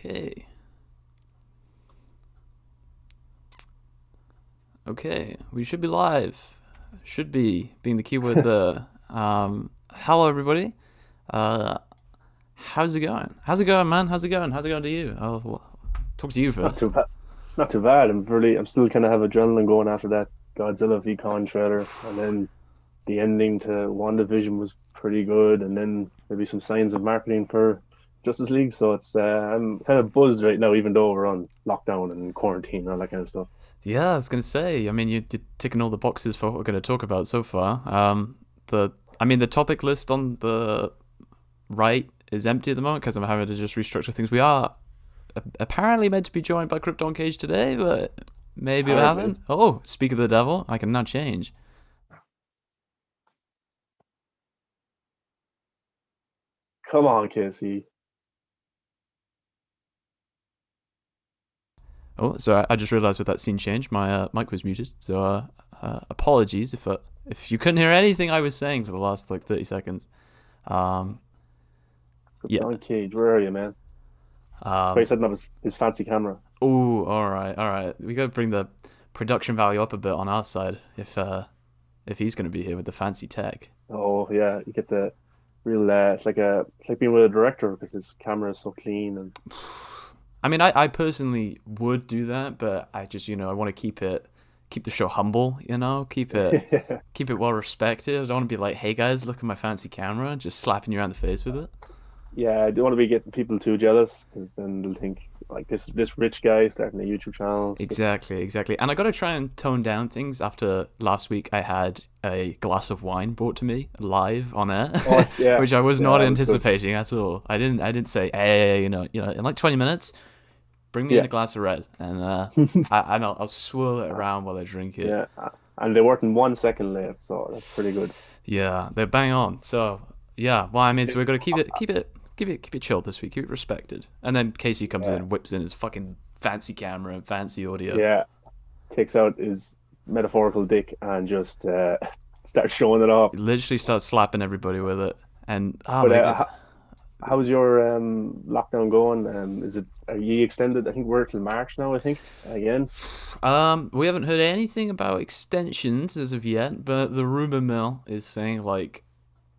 Okay. Okay, we should be live. Should be being the keyword there. Hello everybody. Uh, how's it going? How's it going, man? How's it going? How's it going to you? Talk to you Not too first. bad. Not too bad. I'm still kind of have adrenaline going after that Godzilla v Kong trailer, and then the ending to WandaVision was pretty good, and then maybe some signs of marketing for Justice League. So I'm kind of buzzed right now, even though we're on lockdown and quarantine and all that kind of stuff. Yeah, I was gonna say. I mean, you're ticking all the boxes for what we're gonna talk about so far. The topic list on the right is empty at the moment because I'm having to just restructure things. We are apparently meant to be joined by KryptonCaged today, but maybe we Apparently, haven't. Oh, speak of the devil, I can now change. come on, Casey. Oh, so I just realised with that scene change, my mic was muted. So apologies if you couldn't hear anything I was saying for the last like 30 seconds. Um, yeah. Don Cage, where are you, man? Probably Um, setting up his fancy camera. oh, all right, all right. We got to bring the production value up a bit on our side if he's going to be here with the fancy tech. Oh yeah, you get the real. It's like being with a director because his camera is so clean and I mean, I personally would do that, but I just I want to keep the show humble. Keep it well respected. I don't want to be like, hey guys, look at my fancy camera, just slapping you around the face with it. Yeah, I don't want to be getting people too jealous because then they'll think like this rich guy starting a YouTube channel. It's just Exactly, exactly. And I got to try and tone down things after last week I had a glass of wine brought to me live on air, oh it's, yeah, which I was yeah, not that was good. anticipating at all. I didn't say, hey, in like 20 minutes, bring me in Yeah, a glass of red and I'll swirl it around while I drink it. yeah, and they weren't in 1 second late, so that's pretty good. Yeah, they're bang on. So, yeah, well, I mean, so we're going to keep it chilled this week, keep it respected. And then Casey comes in Yeah, and whips in his fucking fancy camera and fancy audio. yeah, takes out his metaphorical dick and just starts showing it off. He literally starts slapping everybody with it. And oh But my god. how's your lockdown going? Is it are you extended? I think we're till March now. I think again. We haven't heard anything about extensions as of yet, but the rumor mill is saying like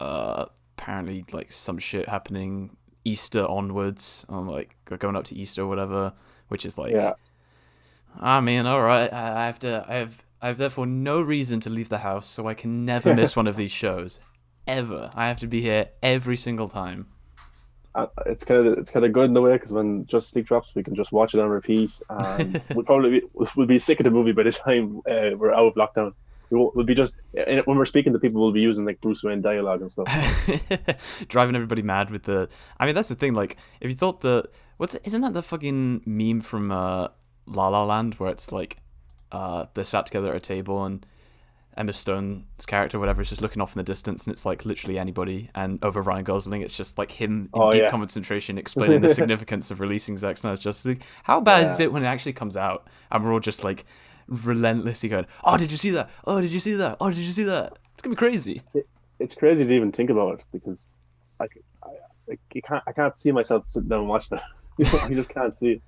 apparently like some shit happening Easter onwards, on like going up to Easter or whatever, which is like Yeah. I mean, all right, I have therefore no reason to leave the house, so I can never miss one of these shows ever. I have to be here every single time. It's kind of good in a way because when Justice League drops, we can just watch it on repeat, and we'll be sick of the movie by the time we're out of lockdown. We'll be just when we're speaking to people, we'll be using like Bruce Wayne dialogue and stuff. Driving everybody mad with the. I mean, that's the thing. Like, if you thought isn't that the fucking meme from La La Land where it's like, they're sat together at a table and Emma Stone's character, whatever, is just looking off in the distance, and it's like literally anybody. And over Ryan Gosling, it's just like him in Oh deep yeah, concentration explaining the significance of releasing Zack Snyder's Justice League. How bad is yeah. it when it actually comes out and we're all just like relentlessly going, "Oh, did you see that? Oh, did you see that? Oh, did you see that?" It's gonna be crazy. It's crazy to even think about because I, I can't see myself sitting down and watching that. I just can't see it.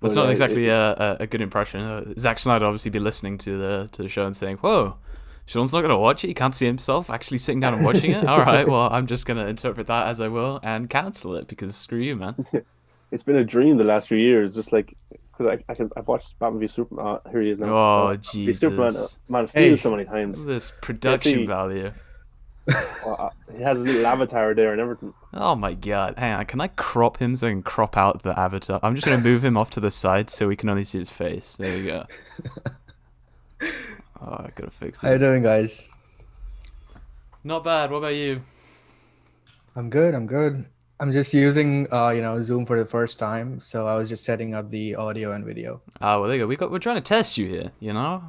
That's But not exactly a good impression. Zack Snyder obviously be listening to the show and saying, "Whoa, Sean's not gonna watch it. He can't see himself actually sitting down and watching it. All right, well, I'm just gonna interpret that as I will and cancel it because screw you, man." it's been a dream the last few years. Just like because I've watched Batman v Superman. Here he is now. Oh V Superman, Jesus, Man of Steel Hey, so many times. this Yeah, production see, value. he has his little avatar there and everything. Oh my god, hang on, can I crop him so I can crop out the avatar? I'm just gonna move him off to the side so we can only see his face. There we go. Oh, I gotta fix how you this. doing, guys? Not bad. What about you? I'm good. I'm good. I'm just using, Zoom for the first time, so I was just setting up the audio and video. Oh, well, there you go. We're trying to test you here.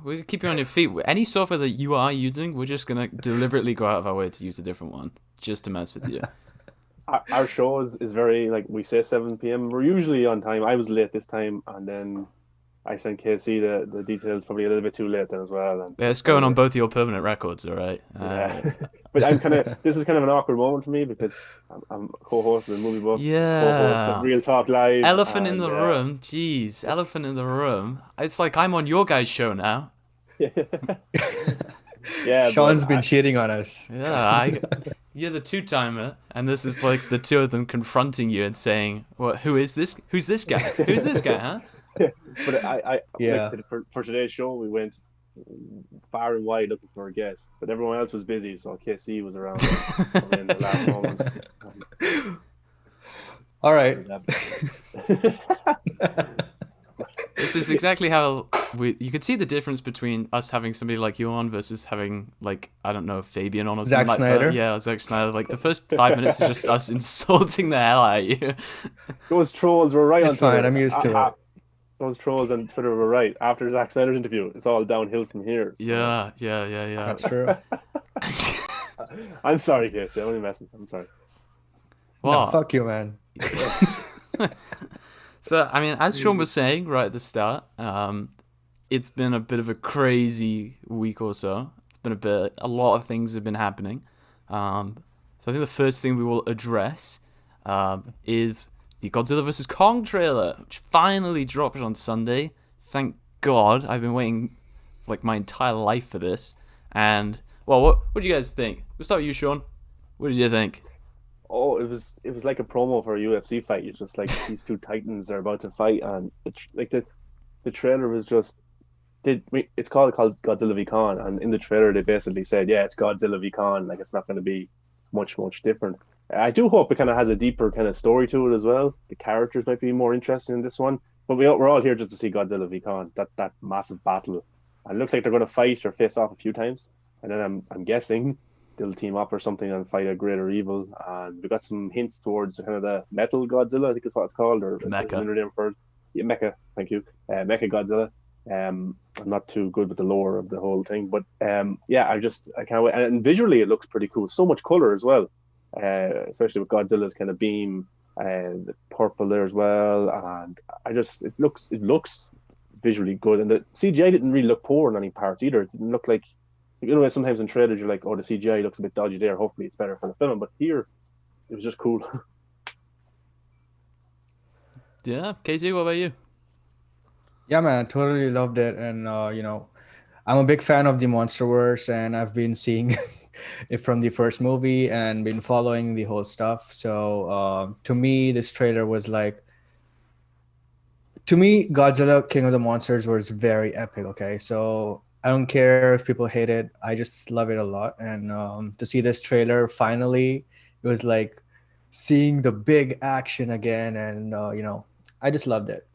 We keep you on your feet. Any software that you are using, we're just gonna deliberately go out of our way to use a different one just to mess with you. Our show is very like we say 7 p.m. We're usually on time. I was late this time, and then I sent KC the details probably a little bit too late then as well. And Yeah, it's going on both your permanent records, all right? yeah, but I'm kind of this is kind of an awkward moment for me because I'm co-host of the Movie Buffs, co-host of Yeah. Real Talk Live, Elephant in and the room. Jeez, elephant in the room. It's like I'm on your guys' show now. yeah, Sean's been cheating on us. Yeah, you're the two-timer, and this is like the two of them confronting you and saying, "What? Who is this? Who's this guy? Who's this guy? Huh?" But Yeah. like, for today's show, we went far and wide looking for a guest, but everyone else was busy, so KC was around in the last moment. All right. This is exactly how you could see the difference between us having somebody like you on versus having, like, I don't know, Fabian on or Zack something like Snyder. that. Yeah, Zack Snyder. Like the first 5 minutes is just us insulting the hell out of you. Those trolls were right on It's fine. Twitter. I'm used to it. Those trolls on Twitter were right. After Zack Snyder's interview, it's all downhill from here. So. Yeah. That's true. I'm sorry, Casey. I'm only messing. I'm sorry. Well, No, fuck you, man. So, I mean, as Sean was saying right at the start, it's been a bit of a crazy week or so. It's been a lot of things have been happening. So I think the first thing we will address is the Godzilla vs. Kong trailer, which finally dropped on Sunday. Thank God. I've been waiting like my entire life for this. And, well, what do you guys think? We'll start with you, Sean. What did you think? Oh, it was like a promo for a UFC fight. It's just like these two titans are about to fight, and the trailer was just. It's called Godzilla v Kong, and in the trailer they basically said, yeah, it's Godzilla v Kong. Like, it's not going to be much different. I do hope it kind of has a deeper kind of story to it as well. The characters might be more interesting in this one, but we're all here just to see Godzilla v Kong, that massive battle. And it looks like they're going to fight or face off a few times, and then I'm guessing they'll team up or something and fight a greater evil. And we got some hints towards kind of the Metal Godzilla, I think is what it's called, or Mecha. name for it. Yeah, Mecha. Thank you, Mecha Godzilla. I'm not too good with the lore of the whole thing, but yeah, I can't wait. And visually, it looks pretty cool. So much color as well, especially with Godzilla's kind of beam and the purple there as well. And it looks visually good. And the CGI didn't really look poor in any parts either. It didn't look like, you know, sometimes in trailers you're like, oh, the CGI looks a bit dodgy there. Hopefully, it's better for the film. But here, it was just cool. Yeah, KZ, what about you? Yeah, man, I totally loved it. And, you know, I'm a big fan of the Monsterverse, and I've been seeing it from the first movie and been following the whole stuff. So to me, this trailer was like, to me, Godzilla King of the Monsters was very epic. Okay, so I don't care if people hate it. I just love it a lot. And to see this trailer finally, it was like seeing the big action again. And, you know, I just loved it.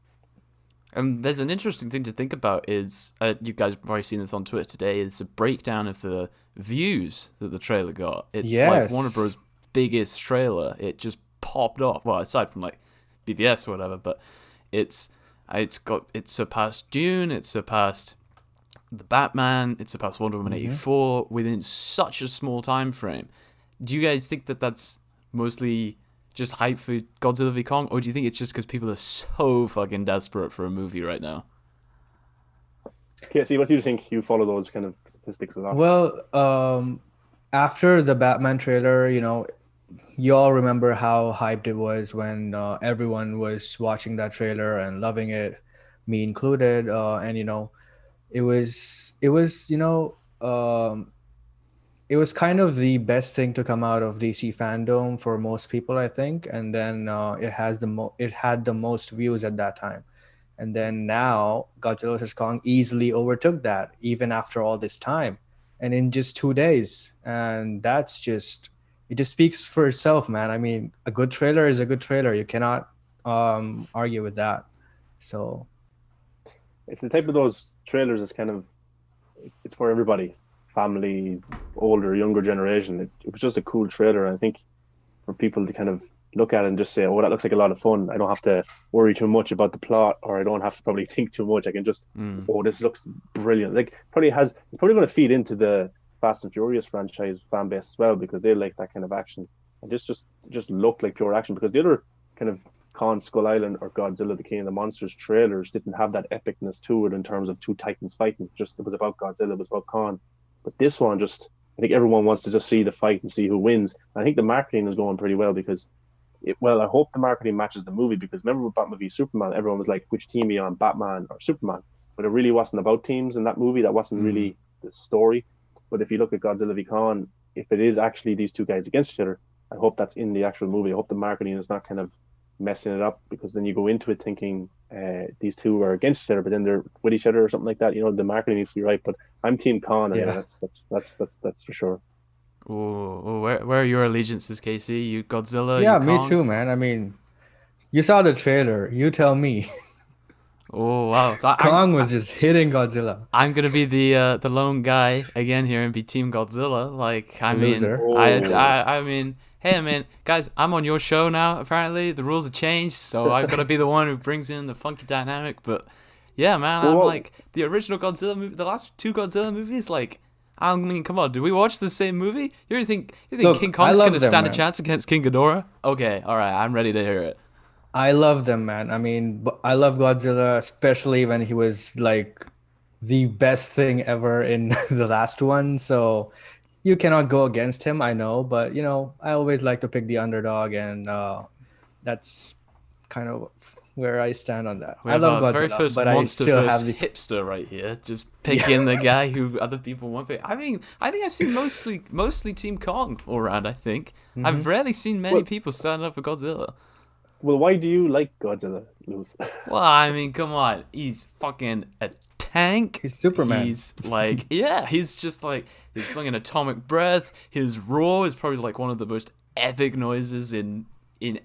There's an interesting thing to think about is, you guys have probably seen this on Twitter today, is a breakdown of the views that the trailer got. It's like Warner Bros. Biggest trailer. It just popped off. Well, aside from like BVS or whatever, but it surpassed Dune, it surpassed the Batman, it surpassed Wonder Woman 84 within such a small time frame. Do you guys think that that's mostly just hype for Godzilla v Kong, or do you think it's just because people are so fucking desperate for a movie right now? KC, what do you think? You follow those kind of statistics a lot. Well, after the Batman trailer, you know, you all remember how hyped it was when everyone was watching that trailer and loving it, me included. And you know, it was you know, it was kind of the best thing to come out of DC fandom for most people, I think. And then it had the most views at that time. And then now Godzilla vs. Kong easily overtook that, even after all this time, and in just 2 days. And it just speaks for itself, man. I mean, a good trailer is a good trailer. You cannot argue with that. So it's the type of those trailers that's kind of, it's for everybody. Family, older, younger generation. It was just a cool trailer. I think for people to kind of look at it and just say, oh, that looks like a lot of fun. I don't have to worry too much about the plot, or I don't have to probably think too much. I can just, oh, this looks brilliant. Like, it's probably going to feed into the Fast and Furious franchise fan base as well, because they like that kind of action. And this just looked like pure action, because the other kind of Kong Skull Island or Godzilla the King of the Monsters trailers didn't have that epicness to it in terms of two titans fighting. Just it was about Godzilla, it was about Kong. But this one just, I think everyone wants to just see the fight and see who wins. I think the marketing is going pretty well because I hope the marketing matches the movie, because remember with Batman v Superman, everyone was like, which team are you on, Batman or Superman? But it really wasn't about teams in that movie. That wasn't really the story. But if you look at Godzilla v Kong, if it is actually these two guys against each other, I hope that's in the actual movie. I hope the marketing is not kind of messing it up, because then you go into it thinking these two are against each other, but then they're with each other or something like that. You know, the marketing needs to be right. But I'm Team Kong, and that's for sure. Oh, where are your allegiances, Casey? You Godzilla? Yeah, you me Kong? too, man. I mean, you saw the trailer. You tell me. Oh wow! So Kong was just hitting Godzilla. I'm gonna be the lone guy again here and be Team Godzilla. Like, I mean, Loser. I mean, hey man, guys, I'm on your show now. Apparently, the rules have changed, so I've got to be the one who brings in the funky dynamic. But yeah, man, I'm like the original Godzilla movie, the last two Godzilla movies. Like, I mean, come on, did we watch the same movie? You think Look, King Kong's gonna stand a man. chance against King Ghidorah? Okay, all right, I'm ready to hear it. I love them, man. I mean, I love Godzilla, especially when he was like the best thing ever in the last one. So you cannot go against him, I know, but you know, I always like to pick the underdog, and that's kind of where I stand on that. We I have love our Godzilla, very first but I monster still versus have the hipster right here, just picking the guy who other people want. I mean, I think I've seen mostly Team Kong all around. I think I've rarely seen many people stand up for Godzilla. Well, why do you like Godzilla, Lewis? Well, I mean, come on, he's fucking a tank. He's Superman. He's like, yeah, he's just like his fucking atomic breath. His roar is probably like one of the most epic noises in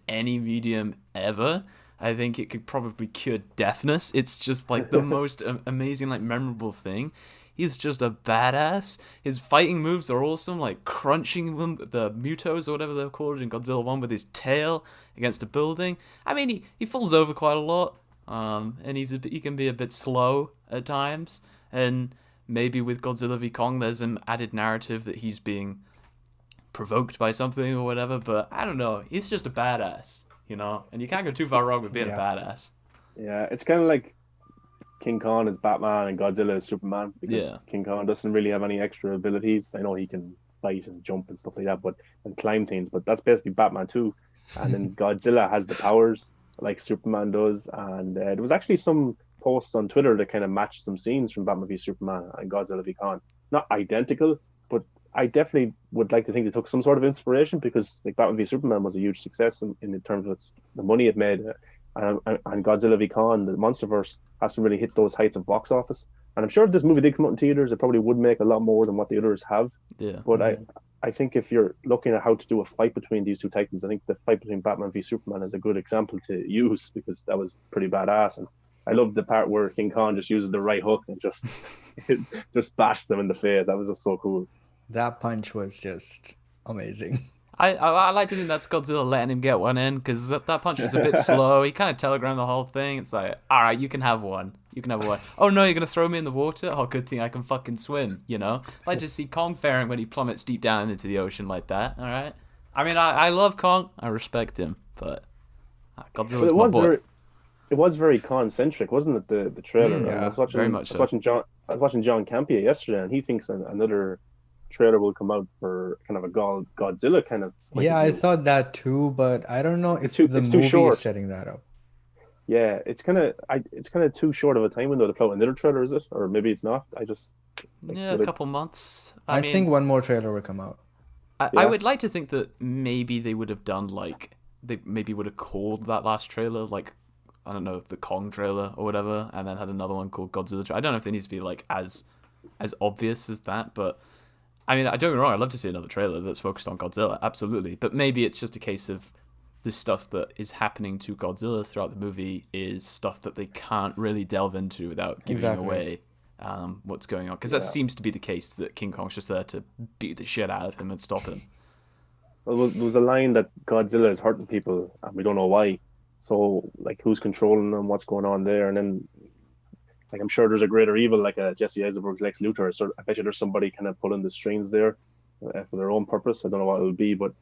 any medium ever. I think it could probably cure deafness. It's just like the most amazing, like memorable thing. He's just a badass. His fighting moves are awesome, like crunching them, the Mutos or whatever they're called in Godzilla 1 with his tail against a building. I mean, he falls over quite a lot, and he can be a bit slow at times. And maybe with Godzilla v Kong, there's an added narrative that he's being provoked by something or whatever. But I don't know. He's just a badass, you know? And you can't go too far wrong with being a badass. Yeah, it's kind of like King Kong is Batman and Godzilla is Superman, because King Kong doesn't really have any extra abilities. I know he can fight and jump and stuff like that, and climb things, but that's basically Batman too. And then Godzilla has the powers like Superman does. And there was actually some posts on Twitter that kind of matched some scenes from Batman v Superman and Godzilla v Kong. Not identical, but I definitely would like to think they took some sort of inspiration, because like Batman v Superman was a huge success in terms of the money it made. And Godzilla v Kong, the MonsterVerse, hasn't really hit those heights of box office. And I'm sure if this movie did come out in theaters, it probably would make a lot more than what the others have. Yeah. But I think if you're looking at how to do a fight between these two titans, I think the fight between Batman v Superman is a good example to use, because that was pretty badass. And I love the part where King Kong just uses the right hook and just just bashes them in the face. That was just so cool. That punch was just amazing. I like to think that's Godzilla letting him get one in, because that punch was a bit slow. He kind of telegrammed the whole thing. It's like, all right, you can have one. You can have one. Oh no, you're gonna throw me in the water? Oh, good thing I can fucking swim. You know, I like to see Kong faring when he plummets deep down into the ocean like that. All right. I mean, I love Kong. I respect him, but Godzilla's my boy. It was very Kong-centric, wasn't it? The trailer. Yeah, I was watching, very much so. I was watching John Campea yesterday, and he thinks another trailer will come out for kind of a Godzilla kind of. Yeah, I thought that too, but I don't know if the movie is setting that up. Yeah, it's kind of too short of a time window to put out another trailer, is it? Or maybe it's not. A couple months. I think one more trailer will come out. I would like to think that maybe they would have done they maybe would have called that last trailer I don't know, the Kong trailer or whatever, and then had another one called Godzilla. I don't know if they need to be as obvious as that, but I mean, don't get me wrong, I'd love to see another trailer that's focused on Godzilla, absolutely. But maybe it's just a case of the stuff that is happening to Godzilla throughout the movie is stuff that they can't really delve into without giving away what's going on. Because that seems to be the case, that King Kong's just there to beat the shit out of him and stop him. Well, there was a line that Godzilla is hurting people, and we don't know why. So, like, who's controlling them? What's going on there? And then, like, I'm sure there's a greater evil, like a Jesse Eisenberg's Lex Luthor. So I bet you there's somebody kind of pulling the strings there for their own purpose. I don't know what it will be, but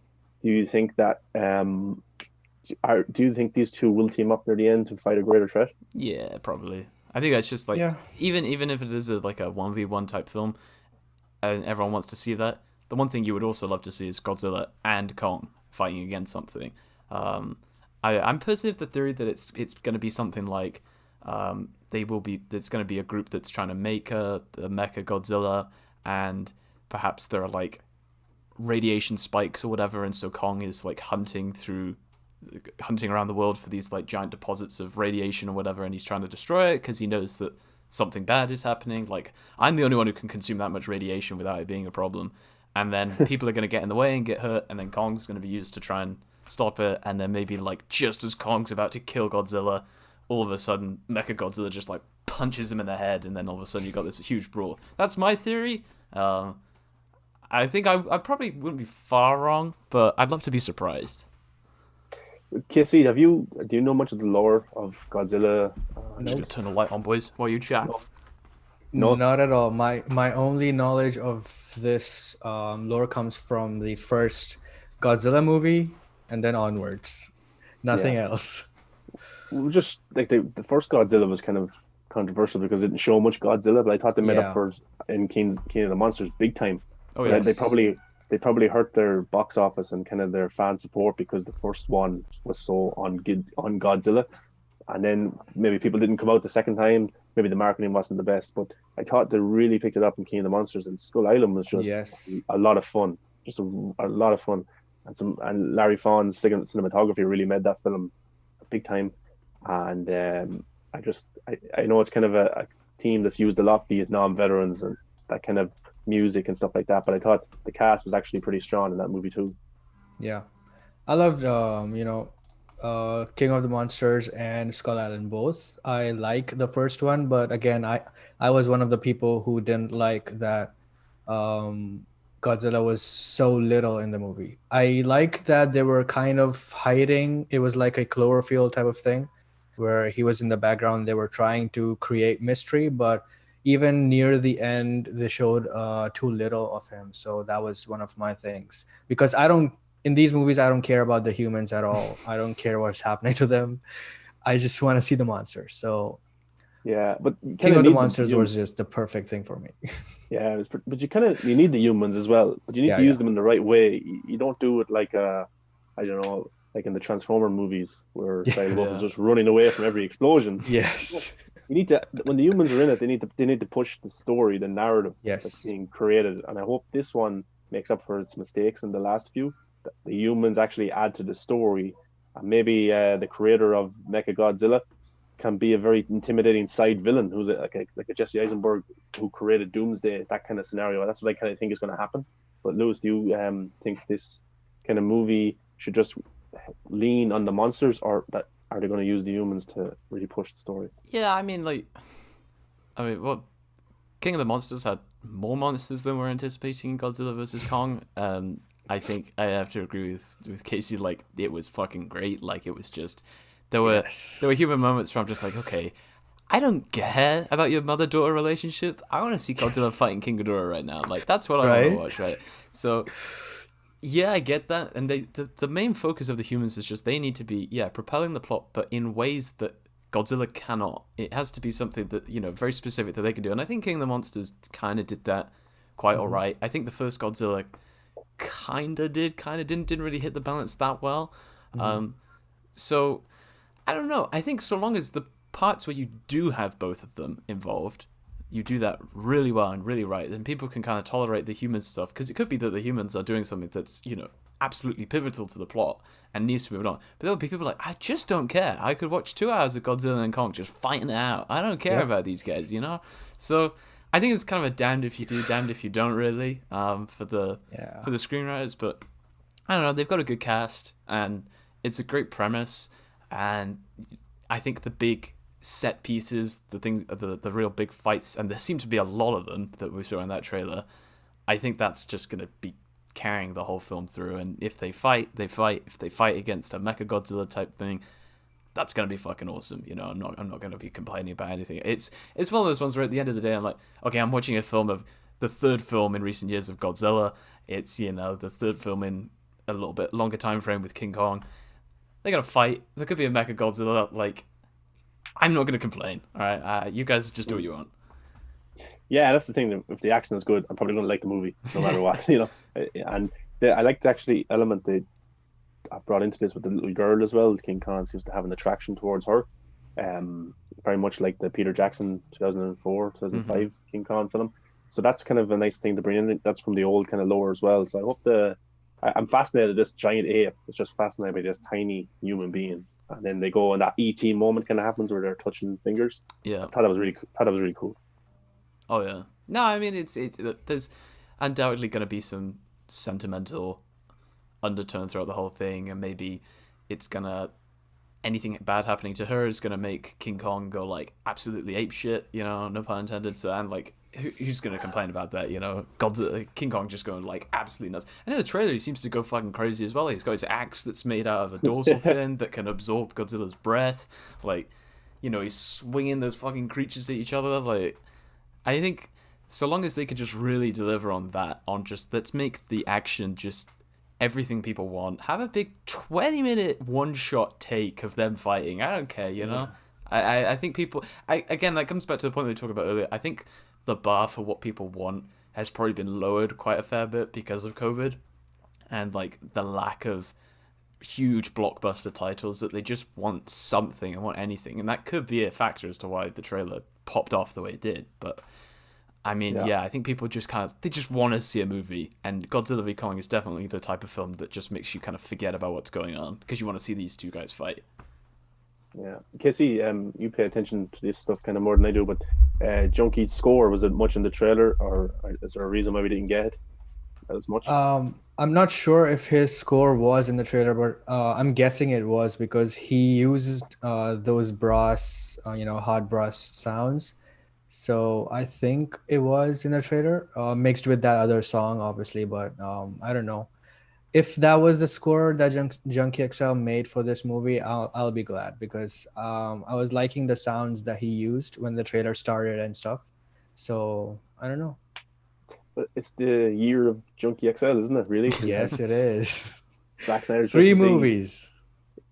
do you think that Do you think these two will team up near the end to fight a greater threat? Yeah, probably. I think that's just like Yeah. even if it is like a 1v1 type film, and everyone wants to see that. The one thing you would also love to see is Godzilla and Kong fighting against something. Um, I'm personally of the theory that it's going to be something like they will be. It's going to be a group that's trying to make a Mecha Godzilla, and perhaps there are like radiation spikes or whatever, and so Kong is like hunting around the world for these like giant deposits of radiation or whatever, and he's trying to destroy it because he knows that something bad is happening. Like, I'm the only one who can consume that much radiation without it being a problem. And then people are going to get in the way and get hurt, and then Kong's going to be used to try and stop it. And then maybe, like, just as Kong's about to kill Godzilla, all of a sudden, Mecha Godzilla just, like, punches him in the head, and then all of a sudden you got this huge brawl. That's my theory. I think I probably wouldn't be far wrong, but I'd love to be surprised. Casey, do you know much of the lore of Godzilla? I'm just going to turn the light on, boys, while you chat. No. Not at all. My only knowledge of this lore comes from the first Godzilla movie and then onwards. Nothing else. Just like the first Godzilla was kind of controversial because it didn't show much Godzilla, but I thought they made up for in King of the Monsters big time. Oh yeah, They probably hurt their box office and kind of their fan support because the first one was so on Godzilla, and then maybe people didn't come out the second time. Maybe the marketing wasn't the best, but I thought they really picked it up in King of the Monsters, and Skull Island was just a lot of fun, just a lot of fun, and Larry Fawn's cinematography really made that film big time, and I know it's kind of a theme that's used a lot, Vietnam veterans and that kind of music and stuff like that, but I thought the cast was actually pretty strong in that movie too. Yeah, I loved King of the Monsters and Skull Island both. I like the first one, but again, I was one of the people who didn't like that Godzilla was so little in the movie. I liked that they were kind of hiding. It was like a Cloverfield type of thing where he was in the background. They were trying to create mystery, but even near the end, they showed too little of him. So that was one of my things. Because in these movies, I don't care about the humans at all. I don't care what's happening to them. I just want to see the monsters. So yeah, but King of the Monsters was just the perfect thing for me. Yeah, but you need the humans as well. But you need to use them in the right way. You don't do it like I don't know, like in the Transformer movies where Shia LaBeouf is just running away from every explosion. Yes. You need to, when the humans are in it, they need to push the story, the narrative that's being created. And I hope this one makes up for its mistakes in the last few. The humans actually add to the story, and maybe the creator of Mechagodzilla can be a very intimidating side villain who's like a Jesse Eisenberg who created Doomsday, that kind of scenario. That's what I kind of think is going to happen. But Lewis, do you think this kind of movie should just lean on the monsters, or that are they going to use the humans to really push the story? Yeah, I mean, well, King of the Monsters had more monsters than we're anticipating in Godzilla vs. Kong. I think I have to agree with Casey. Like, it was fucking great. Like, it was just there were human moments where I'm just like, okay, I don't care about your mother-daughter relationship. I want to see Godzilla fighting King Ghidorah right now. Like, that's what I want to watch, right? So, yeah, I get that. And the main focus of the humans is just they need to be, propelling the plot, but in ways that Godzilla cannot. It has to be something that, very specific that they can do. And I think King of the Monsters kind of did that quite all right. I think the first Godzilla kind of didn't really hit the balance that well. So, I don't know. I think so long as the parts where you do have both of them involved, you do that really well and really right, then people can kind of tolerate the human stuff, because it could be that the humans are doing something that's, absolutely pivotal to the plot and needs to be moved on. But there'll be people like, I just don't care. I could watch 2 hours of Godzilla and Kong just fighting it out. I don't care about these guys, So I think it's kind of a damned if you do, damned if you don't, really, for the screenwriters. But I don't know. They've got a good cast, and it's a great premise. And I think the big set pieces, the real big fights, and there seem to be a lot of them that we saw in that trailer, I think that's just going to be carrying the whole film through. And if they fight, they fight. If they fight against a Mechagodzilla type thing, that's going to be fucking awesome. I'm not going to be complaining about anything. It's one of those ones where at the end of the day, I'm like, okay, I'm watching a film of the third film in recent years of Godzilla. It's, the third film in a little bit longer time frame with King Kong. They got to fight. There could be a Mecha Godzilla. Like, I'm not gonna complain. All right, you guys just do what you want. Yeah, that's the thing. If the action is good, I'm probably going to like the movie no matter what, you know. And I like the actually element they I've brought into this with the little girl as well. King Kong seems to have an attraction towards her. Very much like the Peter Jackson 2004, 2005 King Kong film. So that's kind of a nice thing to bring in. That's from the old kind of lore as well. So I hope I'm fascinated with this giant ape. It's just fascinated by this tiny human being. And then they go and that ET moment kind of happens where they're touching fingers. Yeah. I thought that was really cool. Oh yeah. No, I mean there's undoubtedly going to be some sentimental undertone throughout the whole thing, and maybe it's gonna anything bad happening to her is gonna make King Kong go like absolutely ape shit, you know, no pun intended. So, and like who's gonna complain about that, you know? King Kong just going like absolutely nuts. And in the trailer he seems to go fucking crazy as well. He's got his axe that's made out of a dorsal fin that can absorb Godzilla's breath. Like, you know, he's swinging those fucking creatures at each other. Like, I think so long as they could just really deliver on that, on just let's make the action just everything people want. Have a big 20-minute one-shot take of them fighting. I don't care, you know? I think people... again, that comes back to the point we talked about earlier. I think the bar for what people want has probably been lowered quite a fair bit because of COVID. And, like, the lack of huge blockbuster titles, that they just want something and want anything. And that could be a factor as to why the trailer popped off the way it did. But... I mean, yeah, I think people just they just want to see a movie, and Godzilla v Kong is definitely the type of film that just makes you kind of forget about what's going on, because you want to see these two guys fight. Yeah. Casey, you pay attention to this stuff kind of more than I do, but Junkie's score, was it much in the trailer, or is there a reason why we didn't get it as much? I'm not sure if his score was in the trailer, but I'm guessing it was, because he used those brass, hard brass sounds. So I think it was in the trailer, mixed with that other song, obviously. But I don't know if that was the score that Junkie XL made for this movie. I'll be glad, because I was liking the sounds that he used when the trailer started and stuff. So I don't know. But it's the year of Junkie XL, isn't it? Really? Yes, it is. Zack Snyder, 3 movies.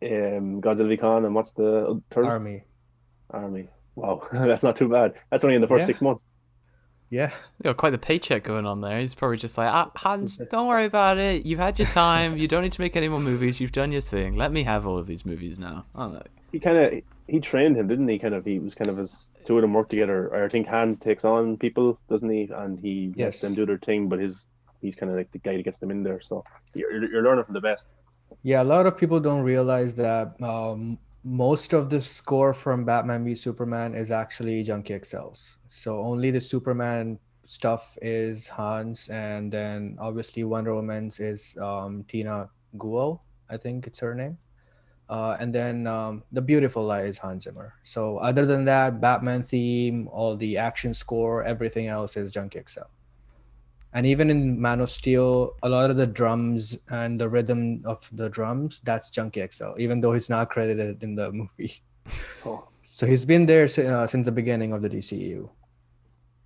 Godzilla v Kong, and what's the third? Army. Wow, that's not too bad. That's only in the first 6 months. Yeah. You got quite the paycheck going on there. He's probably just like, Hans, don't worry about it. You've had your time. You don't need to make any more movies. You've done your thing. Let me have all of these movies now. I don't know. He trained him, didn't he? He was kind of as two of them work together. I think Hans takes on people, doesn't he? And he lets them do their thing, but he's kind of like the guy that gets them in there. So you're learning from the best. Yeah, a lot of people don't realize that most of the score from Batman v Superman is actually Junkie XL's. So only the Superman stuff is Hans, and then obviously Wonder Woman's is Tina Guo, I think it's her name. And then The Beautiful Lie is Hans Zimmer. So other than that, Batman theme, all the action score, everything else is Junkie XL. And even in Man of Steel, a lot of the drums and the rhythm of the drums, that's Junkie XL, even though he's not credited in the movie. Oh. So he's been there since the beginning of the DCU.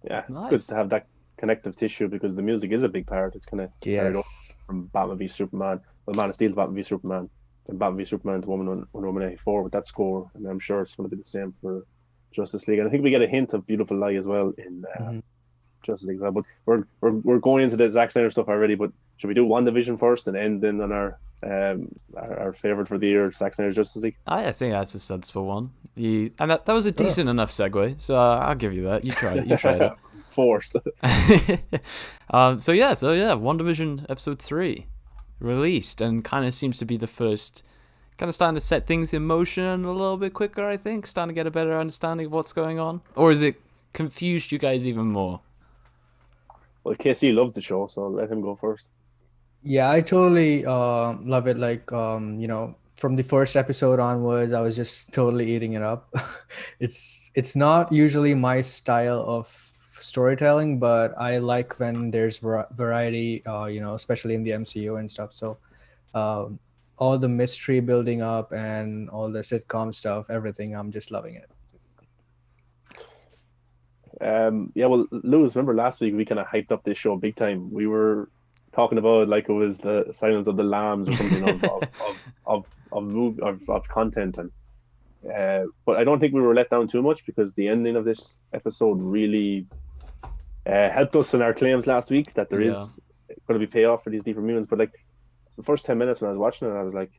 Yeah, Nice. It's good to have that connective tissue, because the music is a big part. It's kind of carried over from Batman v Superman, Man of Steel to Batman v Superman, and Batman v Superman to Wonder Woman 84 with that score. And I'm sure it's going to be the same for Justice League. And I think we get a hint of Beautiful Lie as well in Justice League. But we're going into the Zack Snyder stuff already. But should we do WandaVision first and end then on our favorite for the year, Zack Snyder's Justice League? I think that's a sensible one. And that was a decent enough segue, so I'll give you that. You tried it. Forced. So WandaVision episode 3 released, and kind of seems to be the first, kind of starting to set things in motion a little bit quicker. I think starting to get a better understanding of what's going on, or is it confused you guys even more? Well, Casey loves the show, so let him go first. Yeah, I totally love it. Like, from the first episode onwards, I was just totally eating it up. It's not usually my style of storytelling, but I like when there's variety, especially in the MCU and stuff. So all the mystery building up and all the sitcom stuff, everything, I'm just loving it. Well, Lewis, remember last week we kind of hyped up this show big time. We were talking about it like it was the Silence of the Lambs or something of of content, and but I don't think we were let down too much because the ending of this episode really helped us in our claims last week that there is going to be payoff for these deeper mutants. But like the first 10 minutes when I was watching it, I was like,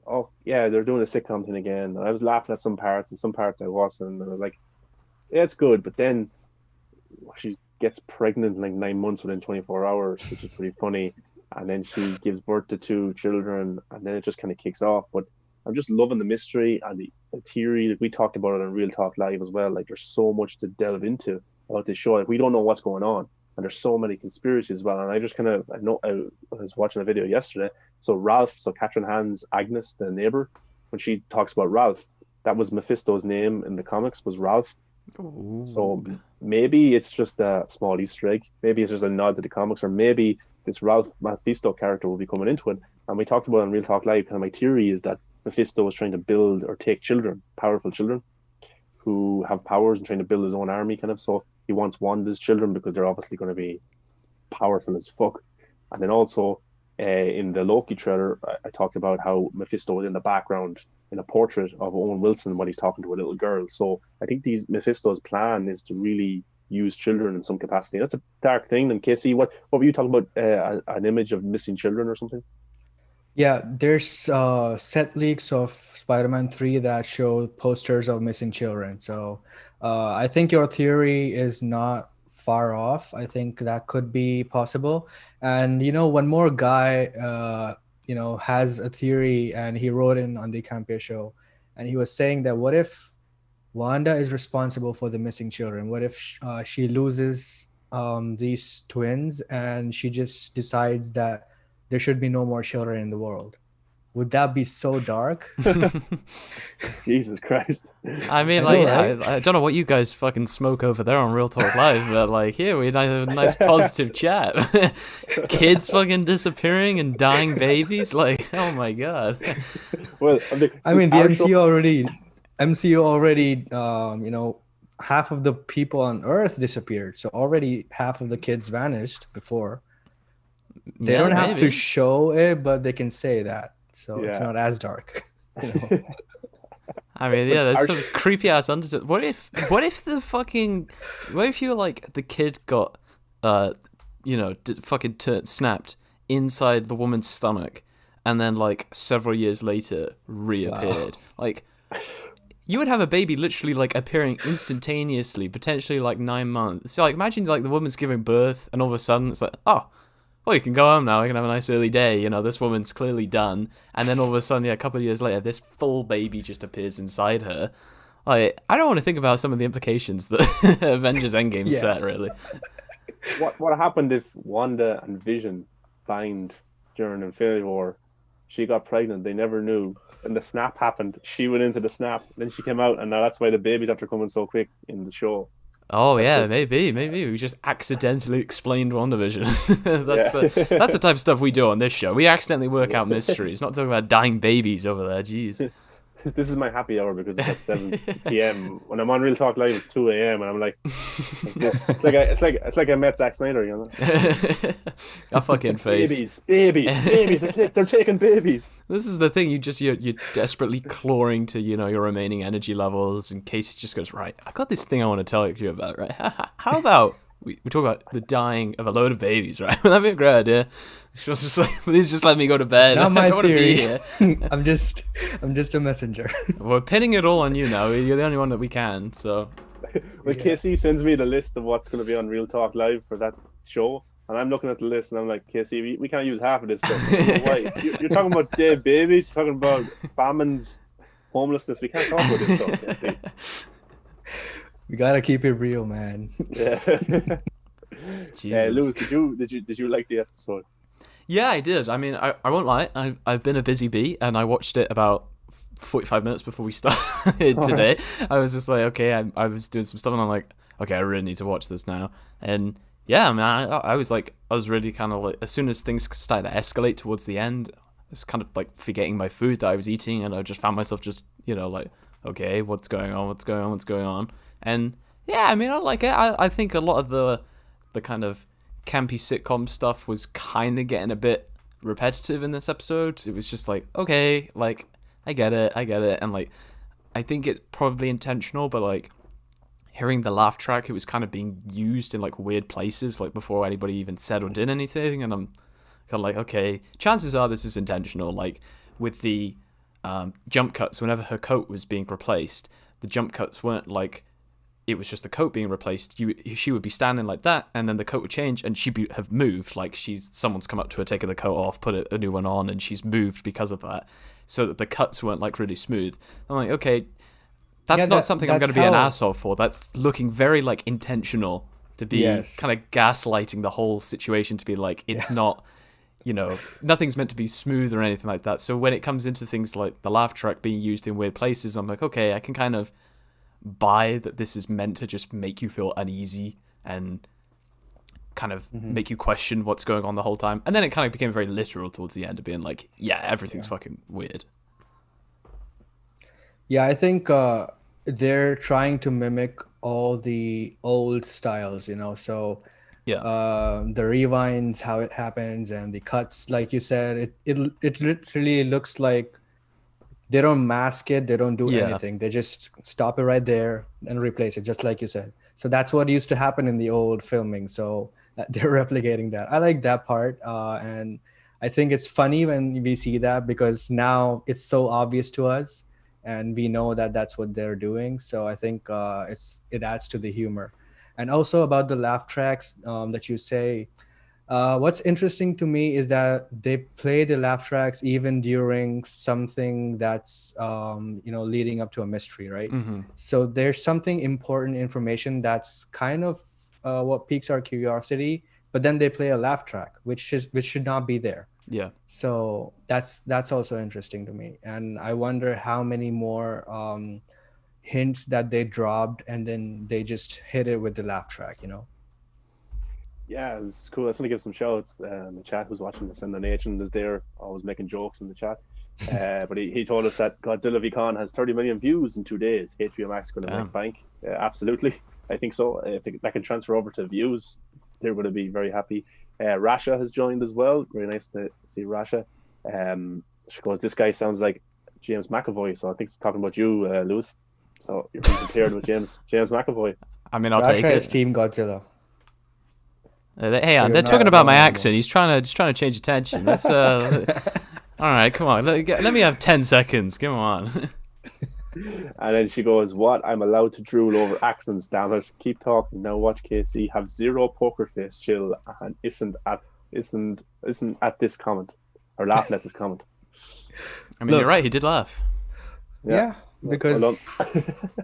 oh yeah, they're doing a sitcom thing again. And I was laughing at some parts, and some parts I wasn't. And I was like, yeah, it's good. But then she gets pregnant in like 9 months within 24 hours, which is pretty funny. And then she gives birth to 2 children, and then it just kind of kicks off. But I'm just loving the mystery and the theory. Like we talked about it on Real Talk Live as well. Like there's so much to delve into about this show. Like we don't know what's going on, and there's so many conspiracies as well. And I just kind of, I was watching a video yesterday. So Ralph, so Catherine Hand's Agnes, the neighbor, when she talks about Ralph, that was Mephisto's name in the comics, was Ralph. Ooh. So maybe it's just a small Easter egg. Maybe it's just a nod to the comics, or maybe this Ralph Mephisto character will be coming into it. And we talked about it on Real Talk Live. Kind of my theory is that Mephisto was trying to build or take children, powerful children, who have powers, and trying to build his own army, kind of. So he wants Wanda's children because they're obviously going to be powerful as fuck. And then also in the Loki trailer, I talked about how Mephisto was in the background in a portrait of Owen Wilson when he's talking to a little girl. So I think Mephisto's plan is to really use children in some capacity. That's a dark thing. And Casey, what were you talking about? An image of missing children or something? Yeah, there's set leaks of Spider-Man 3 that show posters of missing children. So I think your theory is not far off. I think that could be possible. And, one more guy, has a theory, and he wrote in on the Campia show, and he was saying that what if Wanda is responsible for the missing children? What if she loses these twins and she just decides that there should be no more children in the world? Would that be so dark? Jesus Christ. I mean, I don't know what you guys fucking smoke over there on Real Talk Live, but like here we have a nice positive chat. Kids fucking disappearing and dying babies, like, oh my god. Well, the MCU already, half of the people on Earth disappeared. So already half of the kids vanished before. They don't have to show it, but they can say that. So it's not as dark. I mean, there's some creepy ass undertones. What if you were like the kid got, snapped inside the woman's stomach, and then like several years later reappeared? Wow. Like, you would have a baby literally like appearing instantaneously, potentially like 9 months. So like, imagine like the woman's giving birth, and all of a sudden it's like, oh, well, you can go home now. You can have a nice early day. This woman's clearly done. And then all of a sudden, a couple of years later, this full baby just appears inside her. Like, I don't want to think about some of the implications that Avengers Endgame set, really. What happened if Wanda and Vision banged during Infinity War? She got pregnant. They never knew. And the snap happened. She went into the snap. Then she came out. And now that's why the babies after coming so quick in the show. Oh yeah, maybe we just accidentally explained WandaVision. That's the type of stuff we do on this show. We accidentally work out mysteries, not talking about dying babies over there. Jeez. This is my happy hour because it's at 7 p.m. When I'm on Real Talk Live, it's 2 a.m. and I'm like, it's like I met Zack Snyder, A fucking face. Babies. They're taking babies. This is the thing. You're desperately clawing to your remaining energy levels, in case it just goes right. I got this thing I want to tell you about. Right? How about we talk about the dying of a load of babies? Right? That'd be a great idea. She was just like, please just let me go to bed. Not my I don't want to be theory. here. I'm just a messenger. We're pinning it all on you now. You're the only one that we can. So, Casey sends me the list of what's going to be on Real Talk Live for that show, and I'm looking at the list and I'm like, Casey, we can't use half of this stuff. Why? You're talking about dead babies. You're talking about famines, homelessness. We can't talk about this stuff, Casey. We gotta keep it real, man. Yeah. Jesus. Luke, did you like the episode? Yeah, I did. I mean, I won't lie. I've been a busy bee, and I watched it about 45 minutes before we started today. I was just like, okay, I was doing some stuff, and I'm like, okay, I really need to watch this now. And yeah, I mean, I was really kind of like, as soon as things started to escalate towards the end, I was kind of like forgetting my food that I was eating, and I just found myself just, like, okay, what's going on? And yeah, I mean, I like it. I think a lot of the kind of campy sitcom stuff was kind of getting a bit repetitive in this episode. It was just like, okay, like, I get it, and like, I think it's probably intentional, but like, hearing the laugh track, it was kind of being used in like weird places, like before anybody even said or did anything, and I'm kind of like, okay, chances are this is intentional. Like with the jump cuts, whenever her coat was being replaced, the jump cuts weren't like it was just the coat being replaced. She would be standing like that, and then the coat would change, and she'd have moved. Like someone's come up to her, taken the coat off, put a new one on, and she's moved because of that. So that the cuts weren't like really smooth. I'm like, okay, that's not something I'm going to be an asshole for. That's looking very like intentional to be kind of gaslighting the whole situation to be like it's not. Nothing's meant to be smooth or anything like that. So when it comes into things like the laugh track being used in weird places, I'm like, okay, I can kind of buy that this is meant to just make you feel uneasy and kind of make you question what's going on the whole time. And then it kind of became very literal towards the end of being like, yeah, everything's fucking weird. Yeah, I think they're trying to mimic all the old styles, so the rewinds, how it happens, and the cuts, like you said, it literally looks like they don't mask it, they don't do anything, they just stop it right there and replace it, just like you said. So that's what used to happen in the old filming, so they're replicating that. I like that part, and I think it's funny when we see that, because now it's so obvious to us and we know that that's what they're doing. So I think it adds to the humor. And also about the laugh tracks that you say, what's interesting to me is that they play the laugh tracks even during something that's leading up to a mystery, right? So there's something important information that's kind of what piques our curiosity, but then they play a laugh track which should not be there. So that's also interesting to me, and I wonder how many more hints that they dropped and then they just hit it with the laugh track. Yeah, it was cool. I just want to give some shouts. The chat who's watching this, and the nation is there, always making jokes in the chat. But he told us that Godzilla v Khan has 30 million views in 2 days. HBO Max going to make bank. Absolutely, I think so. If that can transfer over to views, they're going to be very happy. Rasha has joined as well. Very nice to see Rasha. She goes, this guy sounds like James McAvoy, so I think it's talking about you, Lewis. So you're being compared with James McAvoy. I mean, I'll take it. Rasha is Team Godzilla. Hey, they're talking about my accent. He's trying to change attention. That's all right. Come on, let me have 10 seconds. Come on. And then she goes, "What? I'm allowed to drool over accents, damn it! Keep talking now. Watch KC have zero poker face chill and isn't at this comment or laughing at this comment." I mean, you're right. He did laugh. Yeah, because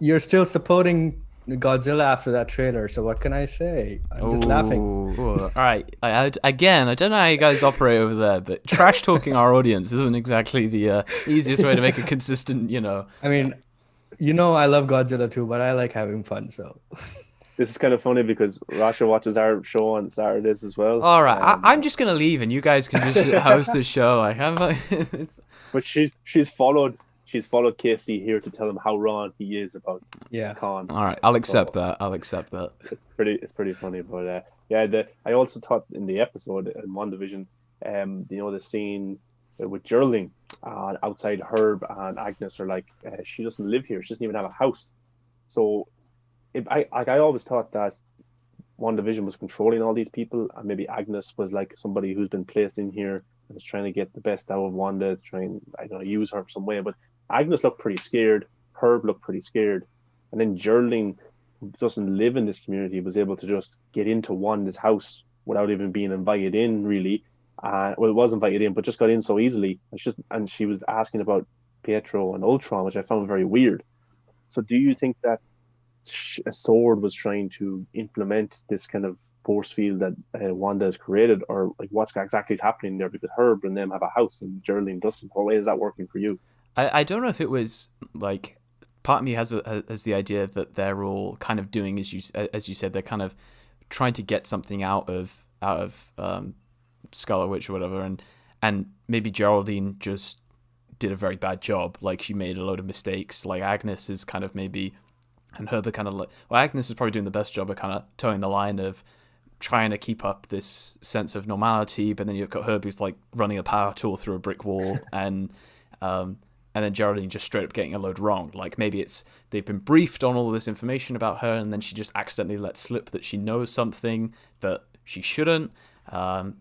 you're still supporting Godzilla after that trailer, so what can I say? I'm just laughing. All right. Again, I don't know how you guys operate over there, but trash talking our audience isn't exactly the easiest way to make a consistent, I mean, I love Godzilla too, but I like having fun, so. This is kind of funny because Rasha watches our show on Saturdays as well. All right, I'm just gonna leave, and you guys can just host the show. Like, but she's followed KC here to tell him how wrong he is about Khan. All right, I'll accept that. It's pretty funny, but I also thought in the episode in WandaVision, the scene with Geraldine outside Herb and Agnes are like, she doesn't live here. She doesn't even have a house. So I always thought that WandaVision was controlling all these people, and maybe Agnes was like somebody who's been placed in here and is trying to get the best out of Wanda, to try and use her for some way. But Agnes looked pretty scared. Herb looked pretty scared, and then Geraldine, who doesn't live in this community, was able to just get into Wanda's house without even being invited in, really. It was invited in, but just got in so easily. And she was asking about Pietro and Ultron, which I found very weird. So, do you think that a sword was trying to implement this kind of force field that Wanda has created, or like what's exactly happening there? Because Herb and them have a house and Geraldine doesn't. What way is that working for you? I don't know if it was like, part of me has the idea that they're all kind of doing as you said, they're kind of trying to get something out of Scarlet Witch or whatever, and maybe Geraldine just did a very bad job. Like, she made a load of mistakes. Like, Agnes is kind of maybe, and Herb are kind of like, well, Agnes is probably doing the best job of kind of towing the line of trying to keep up this sense of normality, but then you've got Herb who's like running a power tool through a brick wall, and and then Geraldine just straight up getting a load wrong. Like maybe it's they've been briefed on all this information about her, and then she just accidentally lets slip that she knows something that she shouldn't. Like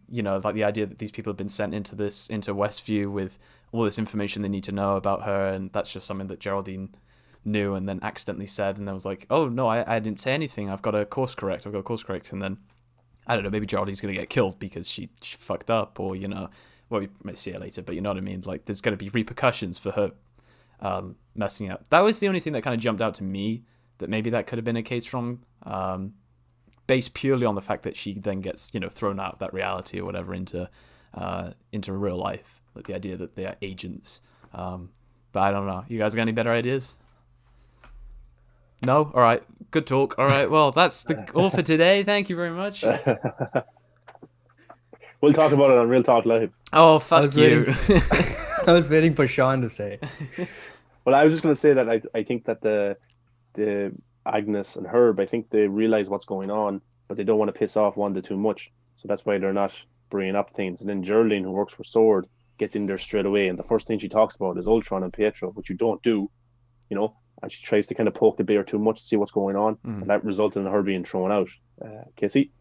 the idea that these people have been sent into Westview with all this information they need to know about her, and that's just something that Geraldine knew and then accidentally said, and then was like, oh no, I didn't say anything, I've got to course correct, and then I don't know, maybe Geraldine's gonna get killed because she fucked up, or well, we might see it later, but you know what I mean, like there's gonna be repercussions for her messing up. That was the only thing that kind of jumped out to me, that maybe that could have been a case from, based purely on the fact that she then gets thrown out of that reality or whatever into real life, like the idea that they are agents. But I don't know, you guys got any better ideas? No? All right. Good talk. All right. Well, that's all for today. Thank you very much. We'll talk about it on Real Talk Live. Oh, fuck you. I was waiting for Sean to say. Well, I was just going to say that I think that the Agnes and Herb, I think they realize what's going on, but they don't want to piss off Wanda too much. So that's why they're not bringing up things. And then Geraldine, who works for SWORD, gets in there straight away. And the first thing she talks about is Ultron and Pietro, which you don't do, and she tries to kind of poke the bear too much to see what's going on, and that resulted in her being thrown out. Casey?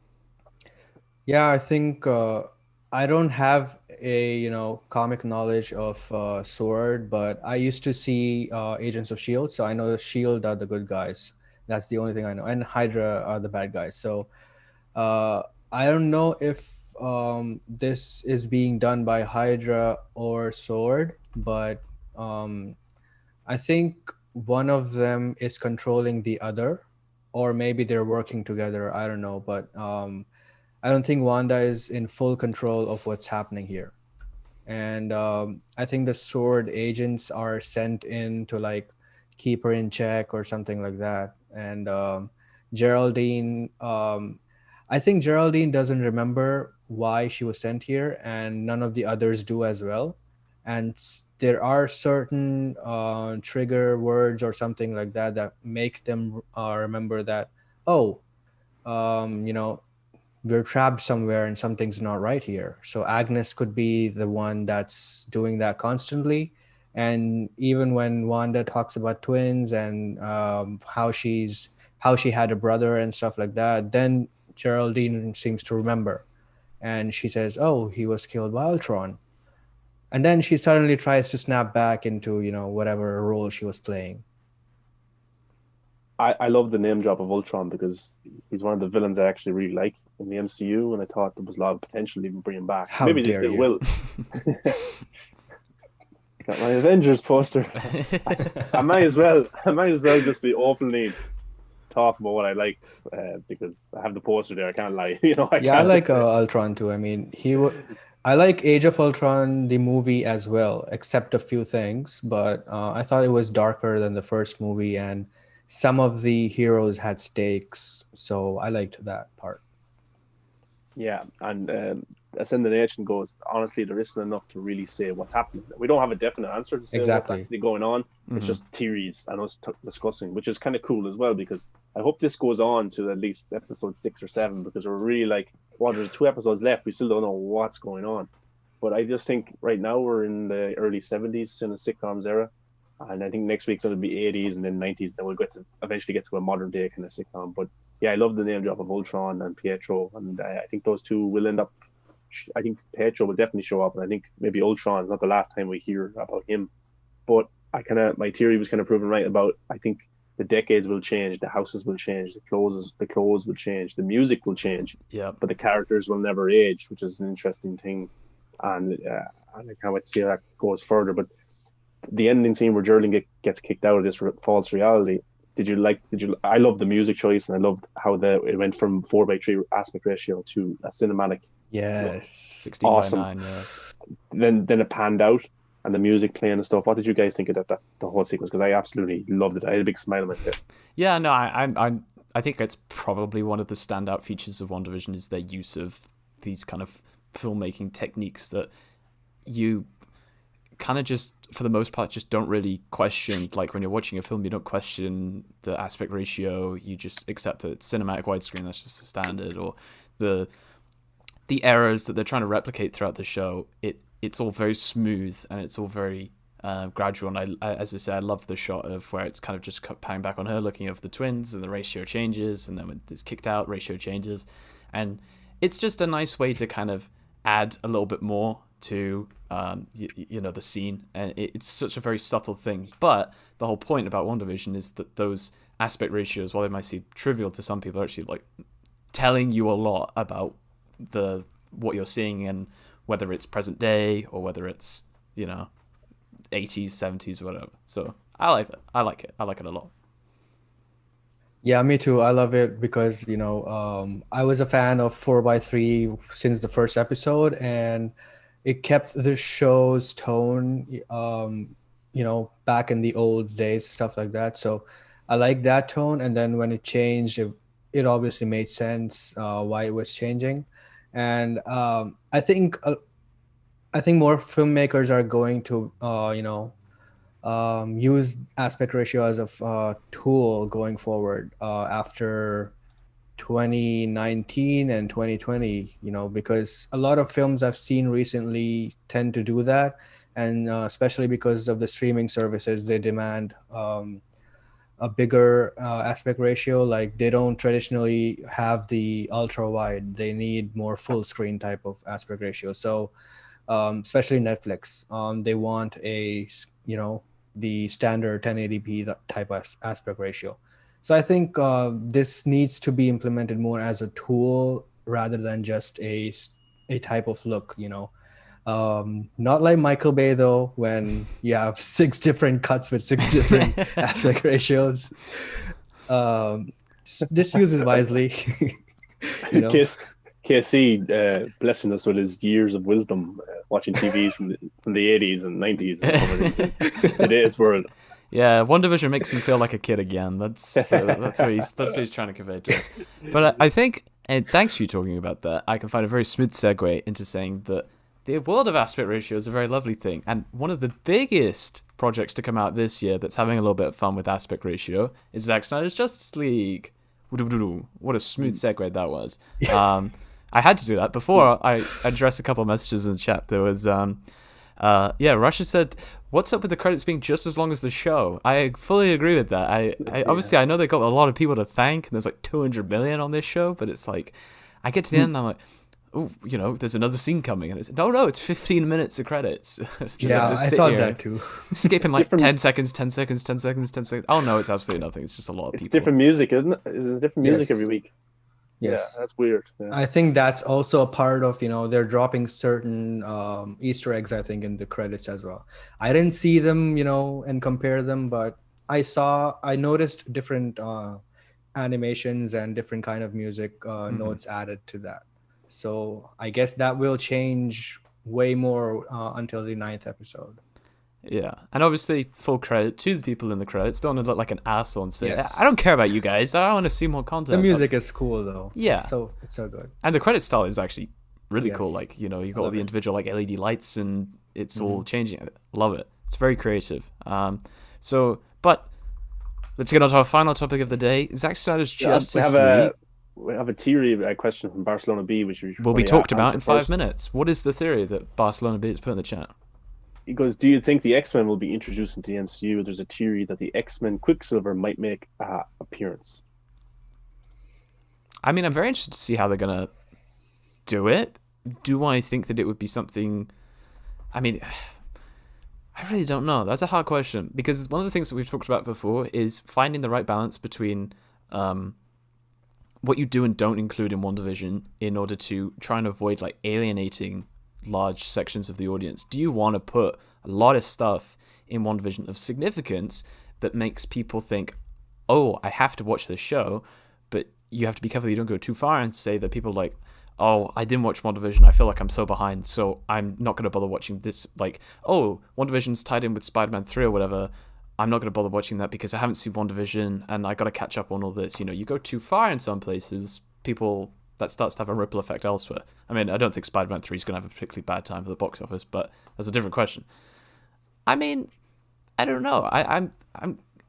Yeah, I think I don't have a comic knowledge of SWORD, but I used to see Agents of S.H.I.E.L.D., so I know S.H.I.E.L.D. are the good guys. That's the only thing I know, and Hydra are the bad guys. So I don't know if this is being done by Hydra or SWORD, but I think one of them is controlling the other, or maybe they're working together. I don't know, but I don't think Wanda is in full control of what's happening here. And I think the SWORD agents are sent in to like keep her in check or something like that. And Geraldine, I think Geraldine doesn't remember why she was sent here, and none of the others do as well. And there are certain trigger words or something like that that make them remember that, we're trapped somewhere and something's not right here. So Agnes could be the one that's doing that constantly. And even when Wanda talks about twins and how she had a brother and stuff like that, then Geraldine seems to remember. And she says, oh, he was killed by Ultron. And then she suddenly tries to snap back into, whatever role she was playing. I love the name drop of Ultron because he's one of the villains I actually really like in the MCU, and I thought there was a lot of potential even bring him back. How Maybe dare they still you. will. Got my Avengers poster. I might as well just be openly talk about what I like because I have the poster there. I can't lie. I like Ultron too. I mean, I like Age of Ultron, the movie as well, except a few things. But I thought it was darker than the first movie, and some of the heroes had stakes, so I liked that part. Yeah, and Ascend the Nation goes, honestly, there isn't enough to really say what's happening. We don't have a definite answer to say what's actually going on. It's just theories and us discussing, which is kind of cool as well, because I hope this goes on to at least episode 6 or 7, because we're really like, well, there's 2 episodes left. We still don't know what's going on. But I just think right now we're in the early 70s in the sitcoms era. And I think next week's going to be 80s and then 90s. Then we'll eventually get to a modern day kind of sitcom. But yeah, I love the name drop of Ultron and Pietro. And I think those two will end up, I think Pietro will definitely show up. And I think maybe Ultron is not the last time we hear about him. But my theory was kind of proven right about, I think the decades will change, the houses will change, the clothes will change, the music will change. Yeah. But the characters will never age, which is an interesting thing. And I can't wait to see how that goes further. But the ending scene where Geraldine gets kicked out of this false reality, I love the music choice, and I loved how it went from 4:3 aspect ratio to a cinematic. Yes. 16:9, yeah. Then it panned out and the music playing and stuff. What did you guys think of that the whole sequence? Because I absolutely loved it. I had a big smile on my face. Yeah, no, I think it's probably one of the standout features of WandaVision is their use of these kind of filmmaking techniques that you kind of just, for the most part, just don't really question. Like when you're watching a film, you don't question the aspect ratio. You just accept that it's cinematic widescreen. That's just the standard. Or the errors that they're trying to replicate throughout the show. It's all very smooth and it's all very gradual. And as I said, I love the shot of where it's kind of just panning back on her, looking over the twins, and the ratio changes, and then when it's kicked out, ratio changes, and it's just a nice way to kind of add a little bit more to the scene, and it's such a very subtle thing. But the whole point about WandaVision is that those aspect ratios, while they might seem trivial to some people, are actually like telling you a lot about what you're seeing, and whether it's present day or whether it's 80s, 70s, whatever. So I like it. I like it a lot. Yeah, me too. I love it because I was a fan of 4x3 since the first episode, and it kept the show's tone back in the old days, stuff like that. So I like that tone, and then when it changed, it obviously made sense why it was changing. And I think more filmmakers are going to use aspect ratio as a tool going forward after 2019 and 2020, because a lot of films I've seen recently tend to do that, and especially because of the streaming services, they demand a bigger aspect ratio. Like, they don't traditionally have the ultra wide, they need more full screen type of aspect ratio. So especially Netflix, they want the standard 1080p type of aspect ratio. So I think this needs to be implemented more as a tool rather than just a type of look, not like Michael Bay though, when you have 6 different cuts with 6 different aspect ratios. Just use it wisely. KC blessing us with his years of wisdom, watching TVs from the 80s and 90s and today's world. Yeah, WandaVision makes him feel like a kid again. That's what he's trying to convey to us. But I think, and thanks for you talking about that, I can find a very smooth segue into saying that the world of aspect ratio is a very lovely thing. And one of the biggest projects to come out this year that's having a little bit of fun with aspect ratio is Zack Snyder's Justice League. What a smooth segue that was. I had to do that before I addressed a couple of messages in the chat. There was, Russia said, "What's up with the credits being just as long as the show?" I fully agree with that. Obviously, I know they got a lot of people to thank, and there's like 200 million on this show, but it's like, I get to the end and I'm like, oh, there's another scene coming, and it's no, it's 15 minutes of credits. I thought that too. Skipping like 10 seconds, 10 seconds, 10 seconds, 10 seconds. Oh no, it's absolutely nothing. It's just a lot of people. It's different music, isn't it? Is it different music every week? Yes. Yeah, that's weird. Yeah. I think that's also a part of, they're dropping certain Easter eggs, I think, in the credits as well. I didn't see them, and compare them, but I noticed different animations and different kind of music notes added to that. So I guess that will change way more until the 9th episode. Yeah, and obviously full credit to the people in the credits. Don't want to look like an asshole and say, Yes. I don't care about you guys. I want to see more content. The music is cool though. Yeah. It's so good. And the credit style is actually really Yes. cool. Like, you got all the individual like LED lights and it's all changing. I love it. It's very creative. But let's get on to our final topic of the day. Zack Snyder's Justice League. We have a theory question from Barcelona B, which will be talked about in 5 minutes. What is the theory that Barcelona B has put in the chat? He goes, do you think the X-Men will be introduced into the MCU? There's a theory that the X-Men Quicksilver might make an appearance. I mean, I'm very interested to see how they're going to do it. Do I think that it would be something... I mean, I really don't know. That's a hard question. Because one of the things that we've talked about before is finding the right balance between what you do and don't include in WandaVision in order to try and avoid like alienating large sections of the audience. Do you want to put a lot of stuff in WandaVision of significance that makes people think, oh, I have to watch this show, but you have to be careful that you don't go too far and say that people like, oh, I didn't watch WandaVision, I feel like I'm so behind, so I'm not going to bother watching this, like, oh, WandaVision's tied in with Spider-Man 3 or whatever, I'm not going to bother watching that because I haven't seen WandaVision and I got to catch up on all this. You go too far in some places, that starts to have a ripple effect elsewhere. I mean, I don't think Spider-Man 3 is going to have a particularly bad time for the box office, but that's a different question. I mean, I don't know. I'm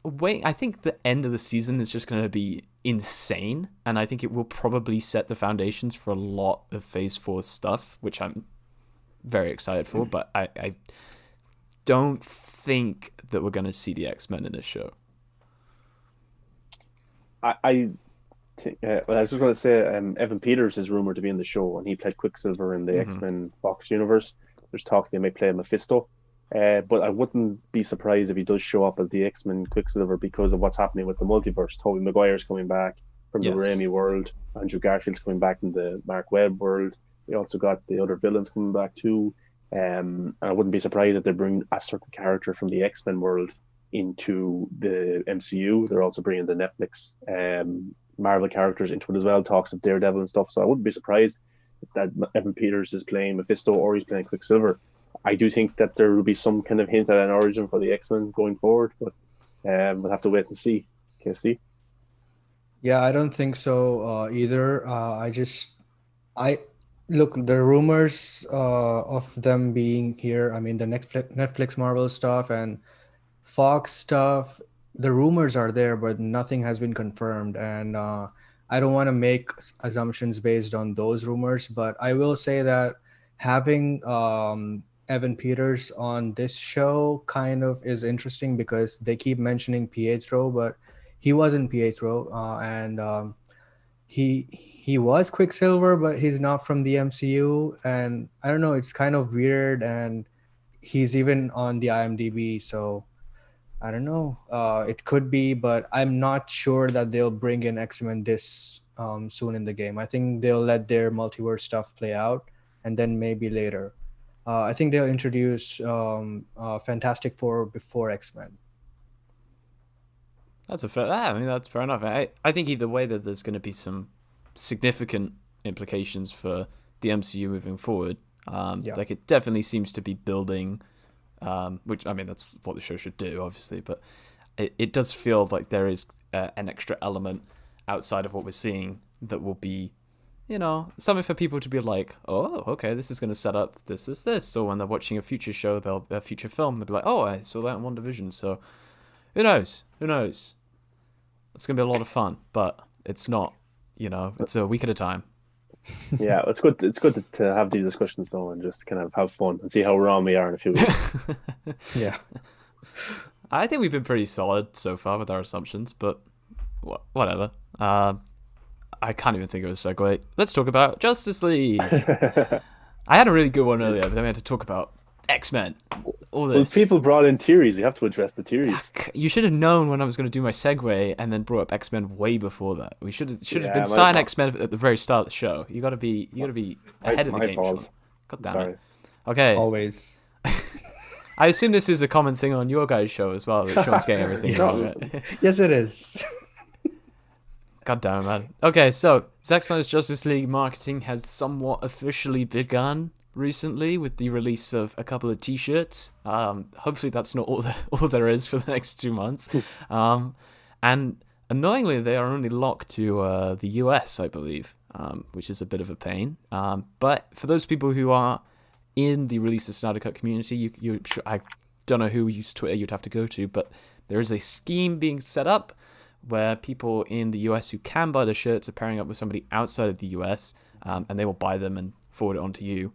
waiting. I think the end of the season is just going to be insane, and I think it will probably set the foundations for a lot of Phase 4 stuff, which I'm very excited for, but don't think that we're going to see the X-Men in this show. I think, well, I was just going to say, Evan Peters is rumored to be in the show, and he played Quicksilver in the X-Men Fox universe. There's talk they may play Mephisto, but I wouldn't be surprised if he does show up as the X-Men Quicksilver because of what's happening with the multiverse. Tobey Maguire's coming back from the Raimi world. Andrew Garfield's coming back in the Mark Webb world. We also got the other villains coming back too. And I wouldn't be surprised if they bring a certain character from the X-Men world into the MCU. They're also bringing the Netflix Marvel characters into it as well, talks of Daredevil and stuff. So I wouldn't be surprised that Evan Peters is playing Mephisto or he's playing Quicksilver. I do think that there will be some kind of hint at an origin for the X-Men going forward, but we'll have to wait and see. KC? Yeah, I don't think so either. I look, the rumors of them being here, I mean, the Netflix Marvel stuff and Fox stuff, the rumors are there, but nothing has been confirmed. And I don't want to make assumptions based on those rumors, but I will say that having Evan Peters on this show kind of is interesting because they keep mentioning Pietro, but he wasn't Pietro, and he was Quicksilver, but he's not from the MCU. And I don't know, it's kind of weird, and he's even on the IMDb, so I don't know. It could be, but I'm not sure that they'll bring in X-Men this soon in the game. I think they'll let their multiverse stuff play out, and then maybe later. I think they'll introduce Fantastic Four before X-Men. That's that's fair enough. I think either way that there's going to be some significant implications for the MCU moving forward. Like it definitely seems to be building, which I mean that's what the show should do, obviously. But it does feel like there is an extra element outside of what we're seeing that will be, something for people to be like, oh, okay, this is going to set up this. So when they're watching a future show, a future film, they'll be like, oh, I saw that in WandaVision. So who knows? It's going to be a lot of fun, but it's not, it's a week at a time. Yeah, it's good. It's good to have these discussions though, and just kind of have fun and see how wrong we are in a few weeks. Yeah, I think we've been pretty solid so far with our assumptions, but whatever. I can't even think of a segue. Let's talk about Justice League. I had a really good one earlier, but then we had to talk about X-Men. All this. Well, people brought in theories. We have to address the theories. You should have known when I was going to do my segue and then brought up X-Men way before that. We should have been starting X-Men at the very start of the show. You got to be ahead of the game. Fault. God damn Sorry. it. Okay. Always. I assume this is a common thing on your guys' show as well, that Sean's getting everything wrong. Yes, it is. God damn it, man. Okay, so Zack Snyder's Justice League marketing has somewhat officially begun recently with the release of a couple of t-shirts. Hopefully that's not all there is for the next 2 months. And annoyingly, they are only locked to the US, I believe, which is a bit of a pain. But for those people who are in the Release the Snyder Cut community, I don't know whose Twitter you'd have to go to, but there is a scheme being set up where people in the US who can buy the shirts are pairing up with somebody outside of the US, and they will buy them and forward it on to you.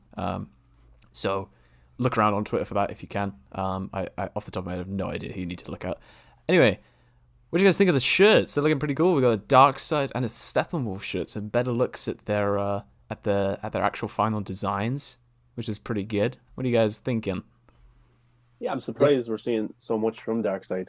So look around on Twitter for that if you can. I off the top of my head, I have no idea who you need to look at. Anyway, what do you guys think of the shirts? They're looking pretty cool. We got a Darkseid and a Steppenwolf shirts and better looks at their actual final designs, which is pretty good. What are you guys thinking? Yeah, I'm surprised we're seeing so much from Darkseid.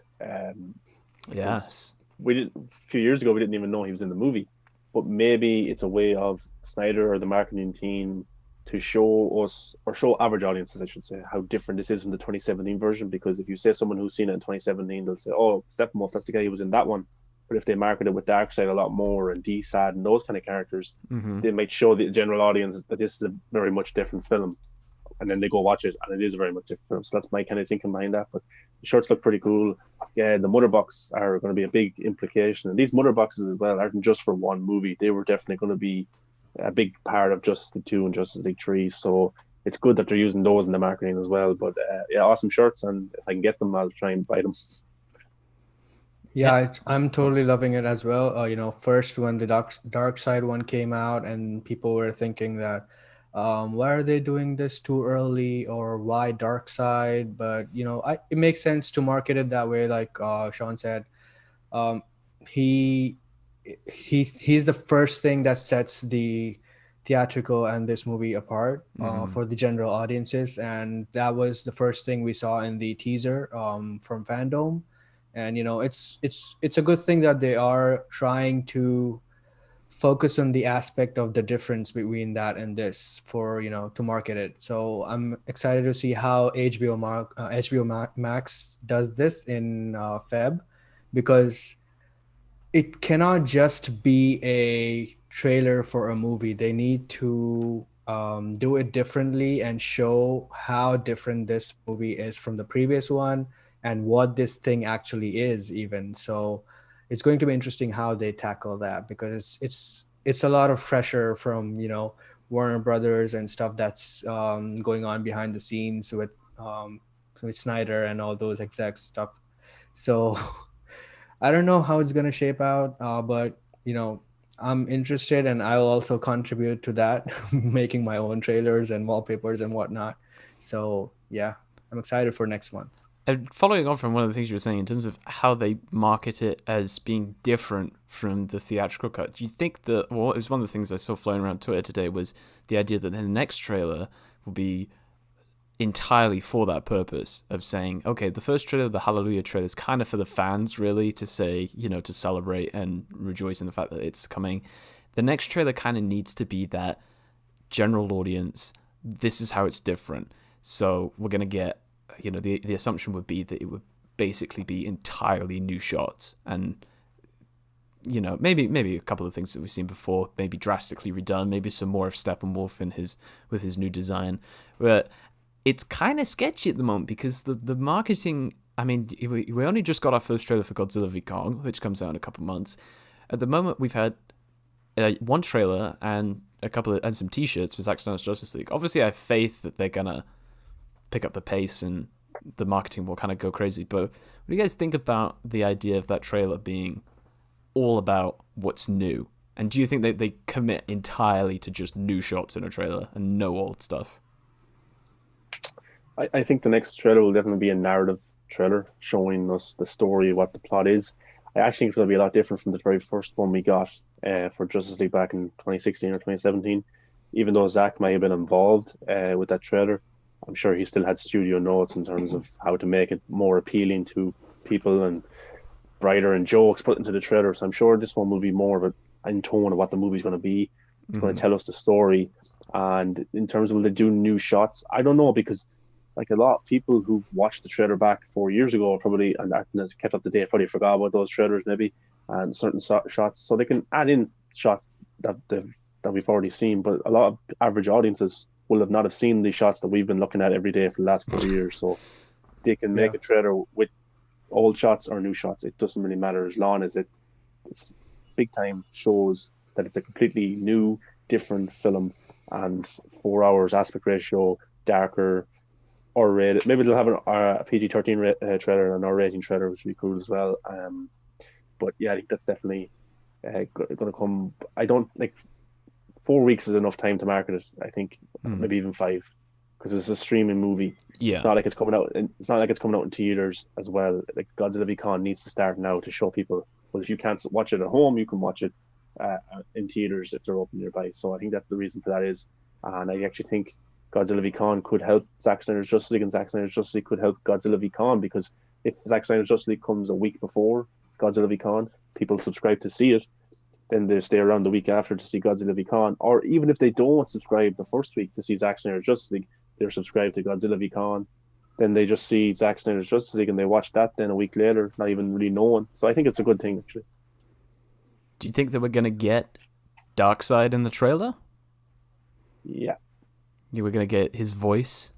Yes. A few years ago we didn't even know he was in the movie, but maybe it's a way of Snyder or the marketing team to show us, or show average audiences, I should say, how different this is from the 2017 version. Because if you say someone who's seen it in 2017, they'll say, "Oh, Steppenwolf, that's the guy who was in that one." But if they market it with Darkseid a lot more and DSAD and those kind of characters, they might show the general audience that this is a very much different film. And then they go watch it, and it is a very much different film. So that's my kind of thinking behind that. But the shirts look pretty cool. Yeah, the mother box are going to be a big implication. And these mother boxes as well aren't just for one movie. They were definitely going to be a big part of Justice League 2 and Justice League 3. So it's good that they're using those in the marketing as well. But yeah, awesome shirts. And if I can get them, I'll try and buy them. Yeah, I'm totally loving it as well. First when the Darkseid one came out and people were thinking that why are they doing this too early, or why dark side? But it makes sense to market it that way, like Sean said. um, he he's the first thing that sets the theatrical and this movie apart for the general audiences, and that was the first thing we saw in the teaser from fandom. And it's a good thing that they are trying to focus on the aspect of the difference between that and this for to market it. So I'm excited to see how HBO Max does this in Feb, because it cannot just be a trailer for a movie. They need to do it differently and show how different this movie is from the previous one, and what this thing actually is even. So it's going to be interesting how they tackle that, because it's a lot of pressure from Warner Brothers and stuff that's going on behind the scenes with Snyder and all those exec stuff. So I don't know how it's going to shape out, but I'm interested, and I'll also contribute to that, making my own trailers and wallpapers and whatnot. So yeah, I'm excited for next month. And following on from one of the things you were saying in terms of how they market it as being different from the theatrical cut, do you think that, well, it was one of the things I saw flying around Twitter today, was the idea that the next trailer will be entirely for that purpose of saying, okay, the first trailer, the Hallelujah trailer, is kind of for the fans, really, to say, to celebrate and rejoice in the fact that it's coming. The next trailer kind of needs to be that general audience, this is how it's different. So we're going to get, the assumption would be that it would basically be entirely new shots, and maybe a couple of things that we've seen before, maybe drastically redone, maybe some more of Steppenwolf with his new design. But it's kind of sketchy at the moment, because the marketing, I mean, we only just got our first trailer for Godzilla v Kong, which comes out in a couple of months. At the moment, we've had one trailer and some t-shirts for Zack Snyder's Justice League. Obviously, I have faith that they're gonna pick up the pace and the marketing will kind of go crazy. But what do you guys think about the idea of that trailer being all about what's new? And do you think they commit entirely to just new shots in a trailer and no old stuff? I think the next trailer will definitely be a narrative trailer showing us the story, what the plot is. I actually think it's going to be a lot different from the very first one we got for Justice League back in 2016 or 2017. Even though Zack may have been involved with that trailer, I'm sure he still had studio notes in terms of how to make it more appealing to people and brighter and jokes put into the trailer. So I'm sure this one will be more of in tone of what the movie's going to be. It's going to tell us the story. And in terms of will they do new shots, I don't know, because like a lot of people who've watched the trailer back 4 years ago probably and has kept up to date probably forgot about those trailers maybe and certain shots, so they can add in shots that we've already seen. But a lot of average audiences will have not have seen the shots that we've been looking at every day for the last 4 years. So they can make a trailer with old shots or new shots. It doesn't really matter as long as it's big time shows that it's a completely new, different film, and 4 hours aspect ratio, darker, or rated. Maybe they'll have a PG-13 trailer and an R-rating trailer, which would be cool as well. But yeah, I think that's definitely going to come. I don't like 4 weeks is enough time to market it. I think maybe even 5, because it's a streaming movie. Yeah, it's not like it's coming out. It's not like it's coming out in theaters as well. Like Godzilla v Kong needs to start now to show people. Well, if you can't watch it at home, you can watch it in theaters if they're open nearby. So I think that's the reason for that is, and I actually think Godzilla v Kong could help Zack Snyder's Justice League, and Zack Snyder's Justice League could help Godzilla v Kong, because if Zack Snyder's Justice League comes a week before Godzilla v Kong, people subscribe to see it, then they stay around the week after to see Godzilla v Kong. Or even if they don't subscribe the first week to see Zack Snyder's Justice League, they're subscribed to Godzilla v Kong. Then they just see Zack Snyder's Justice League and they watch that then a week later, not even really knowing. So I think it's a good thing, actually. Do you think that we're going to get Darkseid in the trailer? Yeah. We're going to get his voice?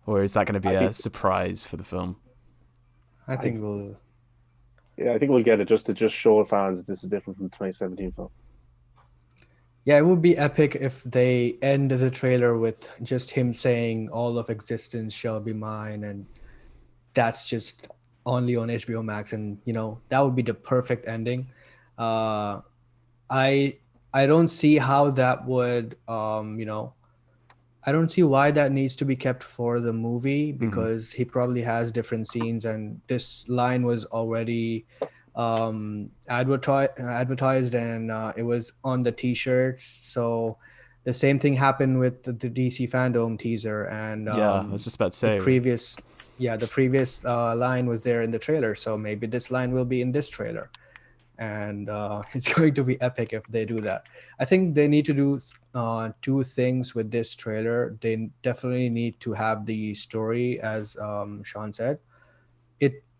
Or is that going to be a surprise for the film? I think we'll... Yeah, I think we'll get it just to show fans that this is different from the 2017 film. Yeah, it would be epic if they end the trailer with just him saying all of existence shall be mine, and that's just only on HBO Max, and that would be the perfect ending. I I don't see how that would, I don't see why that needs to be kept for the movie, because he probably has different scenes, and this line was already advertised, and it was on the t-shirts. So the same thing happened with the DC fandom teaser, and Yeah, I was just about to the say. previous line was there in the trailer. So maybe this line will be in this trailer, and it's going to be epic if they do that. I think they need to do two things with this trailer. They definitely need to have the story, as Sean said.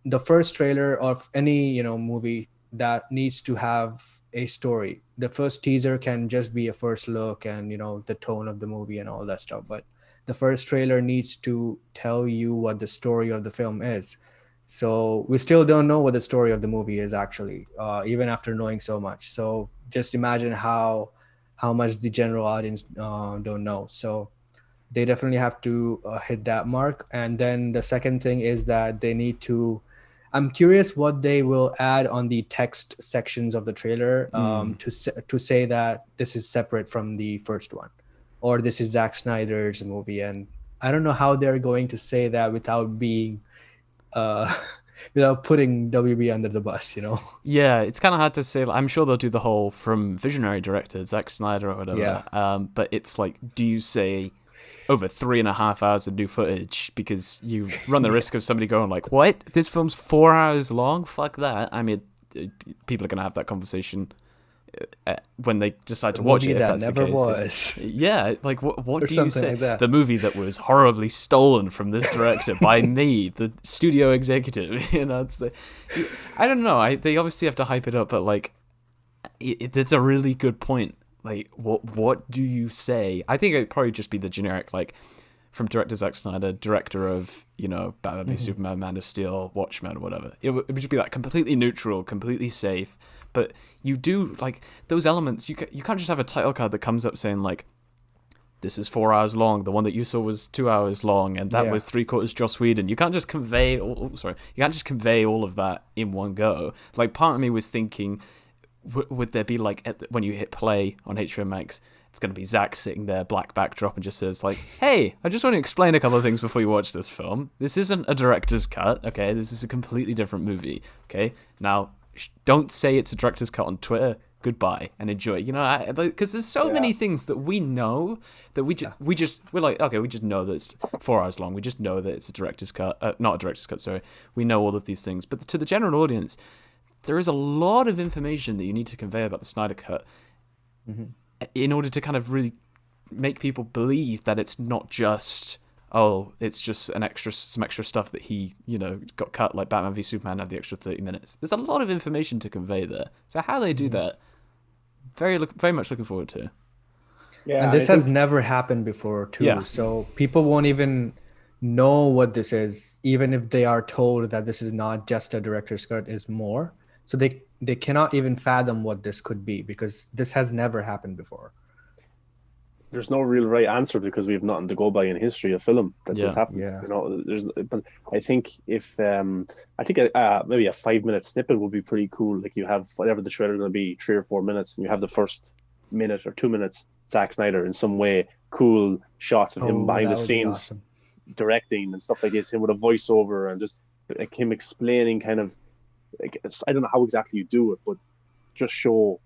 The first trailer of any movie that needs to have a story. The first teaser can just be a first look and the tone of the movie and all that stuff, but the first trailer needs to tell you what the story of the film is. So we still don't know what the story of the movie is actually, even after knowing so much. So just imagine how much the general audience don't know. So they definitely have to hit that mark. And then the second thing is that they need to, I'm curious what they will add on the text sections of the trailer to say that this is separate from the first one, or this is Zack Snyder's movie. And I don't know how they're going to say that without being without putting WB under the bus, Yeah, it's kind of hard to say. I'm sure they'll do the whole from visionary director Zack Snyder or whatever. Yeah. But it's like, do you say over 3.5 hours of new footage, because you run the risk of somebody going like, what? This film's 4 hours long? Fuck that. I mean, people are going to have that conversation when they decide to watch it, if that that's never the case. was. Yeah, like what Or do you something say? like that. The movie that was horribly stolen from this director by me, the studio executive. I don't know. They obviously have to hype it up, but like, it's a really good point. Like, what do you say? I think it'd probably just be the generic, like, from director Zack Snyder, director of, Batman v Superman, Man of Steel, Watchmen, whatever. It would just be like completely neutral, completely safe. But you do, like, those elements, you can't just have a title card that comes up saying, like, this is 4 hours long, the one that you saw was 2 hours long, and that was 3/4 Joss Whedon. You can't just convey, you can't just convey all of that in one go. Like, part of me was thinking, would there be, like, when you hit play on HBO Max, it's going to be Zack sitting there, black backdrop, and just says, like, hey, I just want to explain a couple of things before you watch this film. This isn't a director's cut, okay? This is a completely different movie, okay? Now, don't say it's a director's cut on Twitter. Goodbye and enjoy. Because there's so many things that we know that we're like, okay, we just know that it's 4 hours long. We just know that it's a director's cut, not a director's cut. Sorry, we know all of these things. But to the general audience, there is a lot of information that you need to convey about the Snyder Cut in order to kind of really make people believe that it's not just, it's just some extra stuff that he, got cut, like Batman v Superman had the extra 30 minutes. There's a lot of information to convey there. So how they do that, very much looking forward to. Yeah, and this has never happened before too. Yeah. So people won't even know what this is, even if they are told that this is not just a director's cut, is more. So they cannot even fathom what this could be, because this has never happened before. There's no real right answer, because we have nothing to go by in history of film that this happened. Yeah. But I think if maybe a 5-minute snippet would be pretty cool. Like, you have whatever the trailer is going to be, 3 or 4 minutes, and you have the first minute or 2 minutes Zack Snyder in some way, cool shots of him behind the scenes, directing and stuff like this, him with a voiceover, and just like him explaining kind of, like, I don't know how exactly you do it, but just show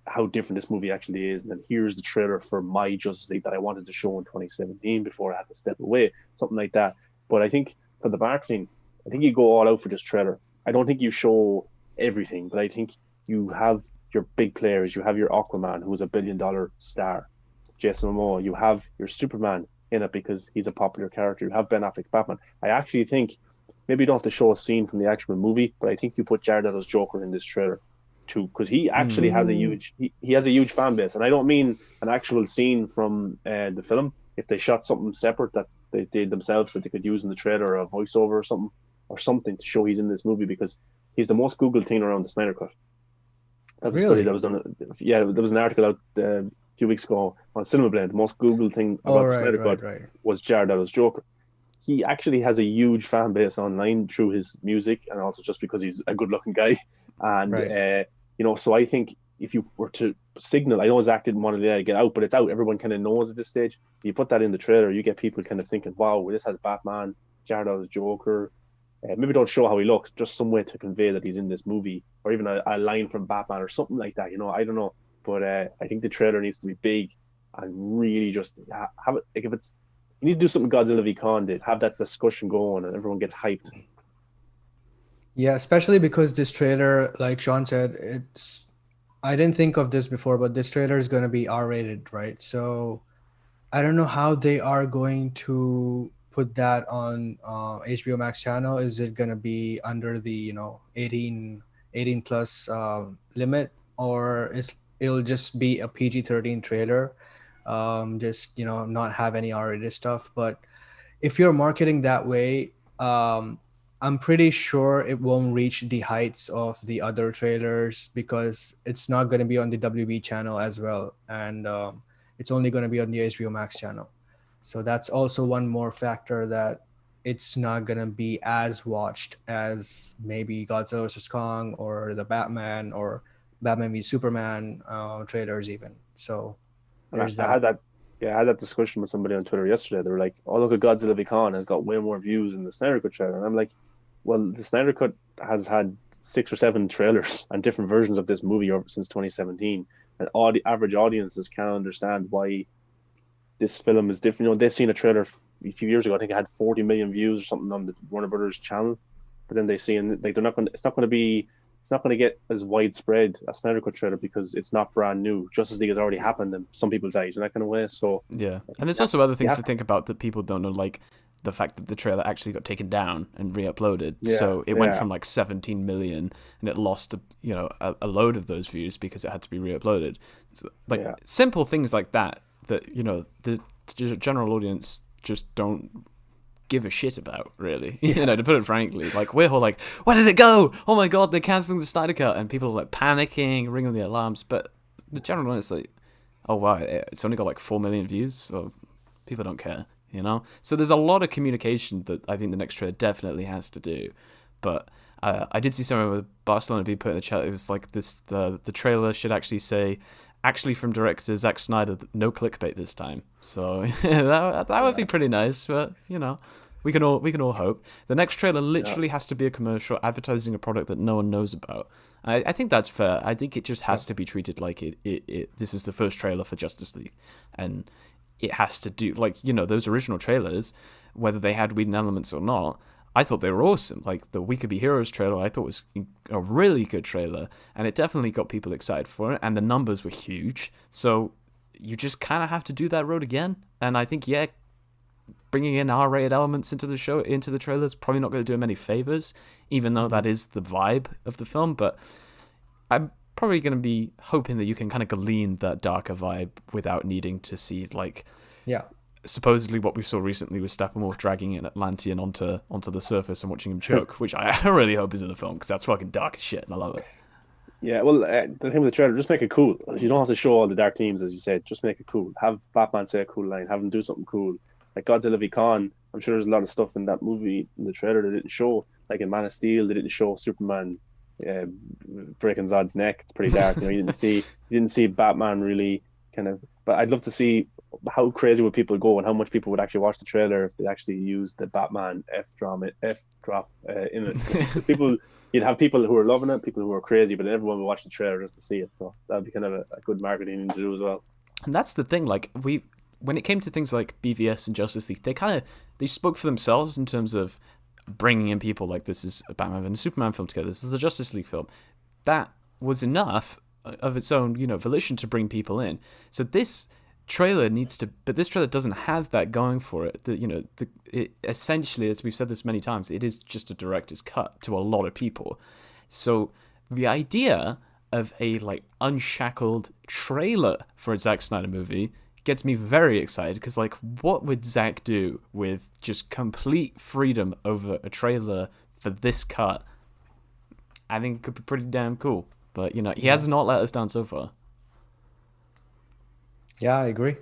how different this movie actually is. And then here's the trailer for my Justice League that I wanted to show in 2017 before I had to step away, something like that. But I think for the marketing, I think you go all out for this trailer. I don't think you show everything, but I think you have your big players. You have your Aquaman, who's a $1 billion star, Jason Momoa. You have your Superman in it because he's a popular character. You have Ben Affleck's Batman. I actually think maybe you don't have to show a scene from the actual movie, but I think you put Jared Leto's Joker in this trailer too, because he actually has a huge he has a huge fan base. And I don't mean an actual scene from the film. If they shot something separate that they did themselves that they could use in the trailer, or a voiceover or something to show he's in this movie, because he's the most Googled thing around the Snyder Cut. That's a study that was done. Yeah, there was an article out a few weeks ago on CinemaBlend. The most Googled thing about the Snyder Cut was Jared Leto's Joker. He actually has a huge fan base online through his music, and also just because he's a good-looking guy. And so I think if you were to signal. I know Zack didn't want to let it get out, but it's out. Everyone kind of knows at this stage. You put that in the trailer, you get people kind of thinking, "Wow, this has Batman, Jared Leto's Joker." Maybe don't show how he looks, just some way to convey that he's in this movie, or even a line from Batman or something like that. I don't know, but I think the trailer needs to be big and really just have it. Like if it's you need to do something Godzilla v Kong did, have that discussion going, and everyone gets hyped. Yeah, especially because this trailer, like Sean said, I didn't think of this before, but this trailer is going to be R-rated, right? So I don't know how they are going to put that on HBO Max channel. Is it going to be under the 18 plus limit, or it'll just be a PG-13 trailer, just not have any R-rated stuff. But if you're marketing that way, I'm pretty sure it won't reach the heights of the other trailers because it's not going to be on the WB channel as well, and it's only going to be on the HBO Max channel. So that's also one more factor that it's not going to be as watched as maybe Godzilla vs. Kong or the Batman or Batman v Superman trailers even. So there's I that. had that. Yeah, I had that discussion with somebody on Twitter yesterday. They were like, "Oh, look at Godzilla v Kong has got way more views than the Snyder Cut trailer." And I'm like, "Well, the Snyder Cut has had 6 or 7 trailers and different versions of this movie since 2017, and all the average audiences can't understand why this film is different. They've seen a trailer a few years ago. I think it had 40 million views or something on the Warner Brothers channel, but then they see and like they're not going. It's not going to get as widespread a Snyder Cut trailer because it's not brand new. Justice League has already happened in some people's eyes in that kind of way. So yeah, and there's also other things to think about that people don't know, like the fact that the trailer actually got taken down and re-uploaded. So it went from like 17 million and it lost a load of those views because it had to be re-uploaded. So, simple things like that the general audience just don't give a shit about, really. To put it frankly. Like, we're all like, where did it go? Oh my god, they're cancelling the Snyder Cut, and people are like panicking, ringing the alarms, but the general audience is like, oh wow, it's only got like 4 million views, so people don't care, So there's a lot of communication that I think the next trailer definitely has to do. But I did see something with Barcelona be put in the chat. It was like this: the trailer should actually say, actually from director Zack Snyder, no clickbait this time. So that would be pretty nice, but we can all hope. The next trailer literally has to be a commercial advertising a product that no one knows about. I think that's fair. I think it just has to be treated like this is the first trailer for Justice League, and it has to do those original trailers, whether they had Whedon elements or not. I thought they were awesome. Like the We Could Be Heroes trailer, I thought was a really good trailer, and it definitely got people excited for it, and the numbers were huge. So you just kind of have to do that road again. And I think, bringing in R-rated elements into the trailer is probably not going to do him any favors, even though that is the vibe of the film. But I'm probably going to be hoping that you can kind of glean that darker vibe without needing to see supposedly what we saw recently with Steppenwolf dragging an Atlantean onto the surface and watching him choke, which I really hope is in the film because that's fucking dark as shit and I love it. Yeah, well, the thing with the trailer, just make it cool. You don't have to show all the dark themes, as you said. Just make it cool. Have Batman say a cool line. Have him do something cool. Like Godzilla v Kong, I'm sure there's a lot of stuff in that movie, in the trailer, they didn't show. Like in Man of Steel, they didn't show Superman breaking Zod's neck. It's pretty dark. You didn't see Batman really kind of. But I'd love to see how crazy would people go and how much people would actually watch the trailer if they actually used the Batman F drop in it. You'd have people who are loving it, people who are crazy, but everyone would watch the trailer just to see it. So that'd be kind of a good marketing to do as well. And that's the thing. Like when it came to things like BVS and Justice League, they spoke for themselves in terms of bringing in people like this is a Batman and a Superman film together. This is a Justice League film. That was enough of its own, volition to bring people in. So this trailer but this trailer doesn't have that going for it. It essentially, as we've said this many times, it is just a director's cut to a lot of people. So the idea of a unshackled trailer for a Zack Snyder movie gets me very excited because what would Zack do with just complete freedom over a trailer for this cut? I think it could be pretty damn cool. But he has not let us down so far. Yeah, I agree.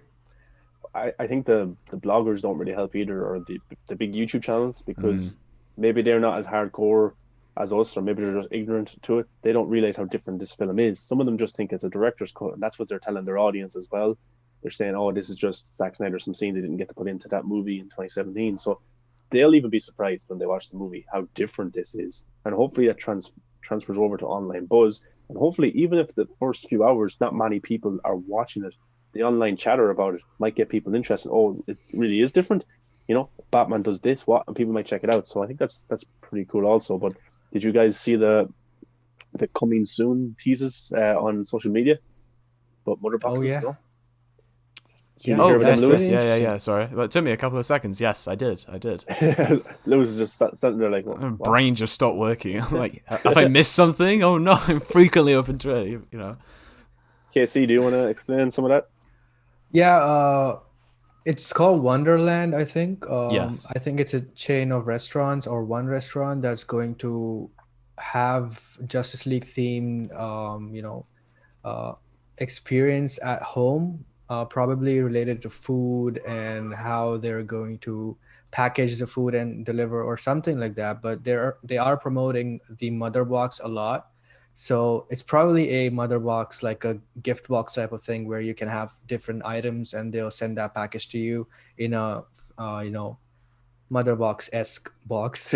I think the bloggers don't really help either, or the big YouTube channels, because maybe they're not as hardcore as us, or maybe they're just ignorant to it. They don't realize how different this film is. Some of them just think it's a director's cut, and that's what they're telling their audience as well. They're saying, "Oh, this is just Zack Snyder, some scenes he didn't get to put into that movie in 2017." So they'll even be surprised when they watch the movie how different this is, and hopefully that transfers over to online buzz. And hopefully, even if the first few hours not many people are watching it, the online chatter about it might get people interested. Oh, it really is different. You know, Batman does this, what, and people might check it out. So I think that's pretty cool also. But did you guys see the coming soon teases on social media? But mother boxes, Oh yeah. no? Yeah, Oh, that's yes, really yes, yeah, interesting. Sorry, that took me a couple of seconds. Yes, I did. Lewis is just standing there like, My what? brain just stopped working. I'm like, have I missed something? Oh no, I'm frequently open to it. You know. KC, do you want to explain some of that? Yeah, it's called Wonderland, I think. Yes. I think it's a chain of restaurants or one restaurant that's going to have Justice League themed, uh, experience at home, probably related to food and how they're going to package the food and deliver or something like that. But they are promoting the mother box a lot. So it's probably a mother box, like a gift box type of thing where you can have different items and they'll send that package to you in a, mother box-esque box.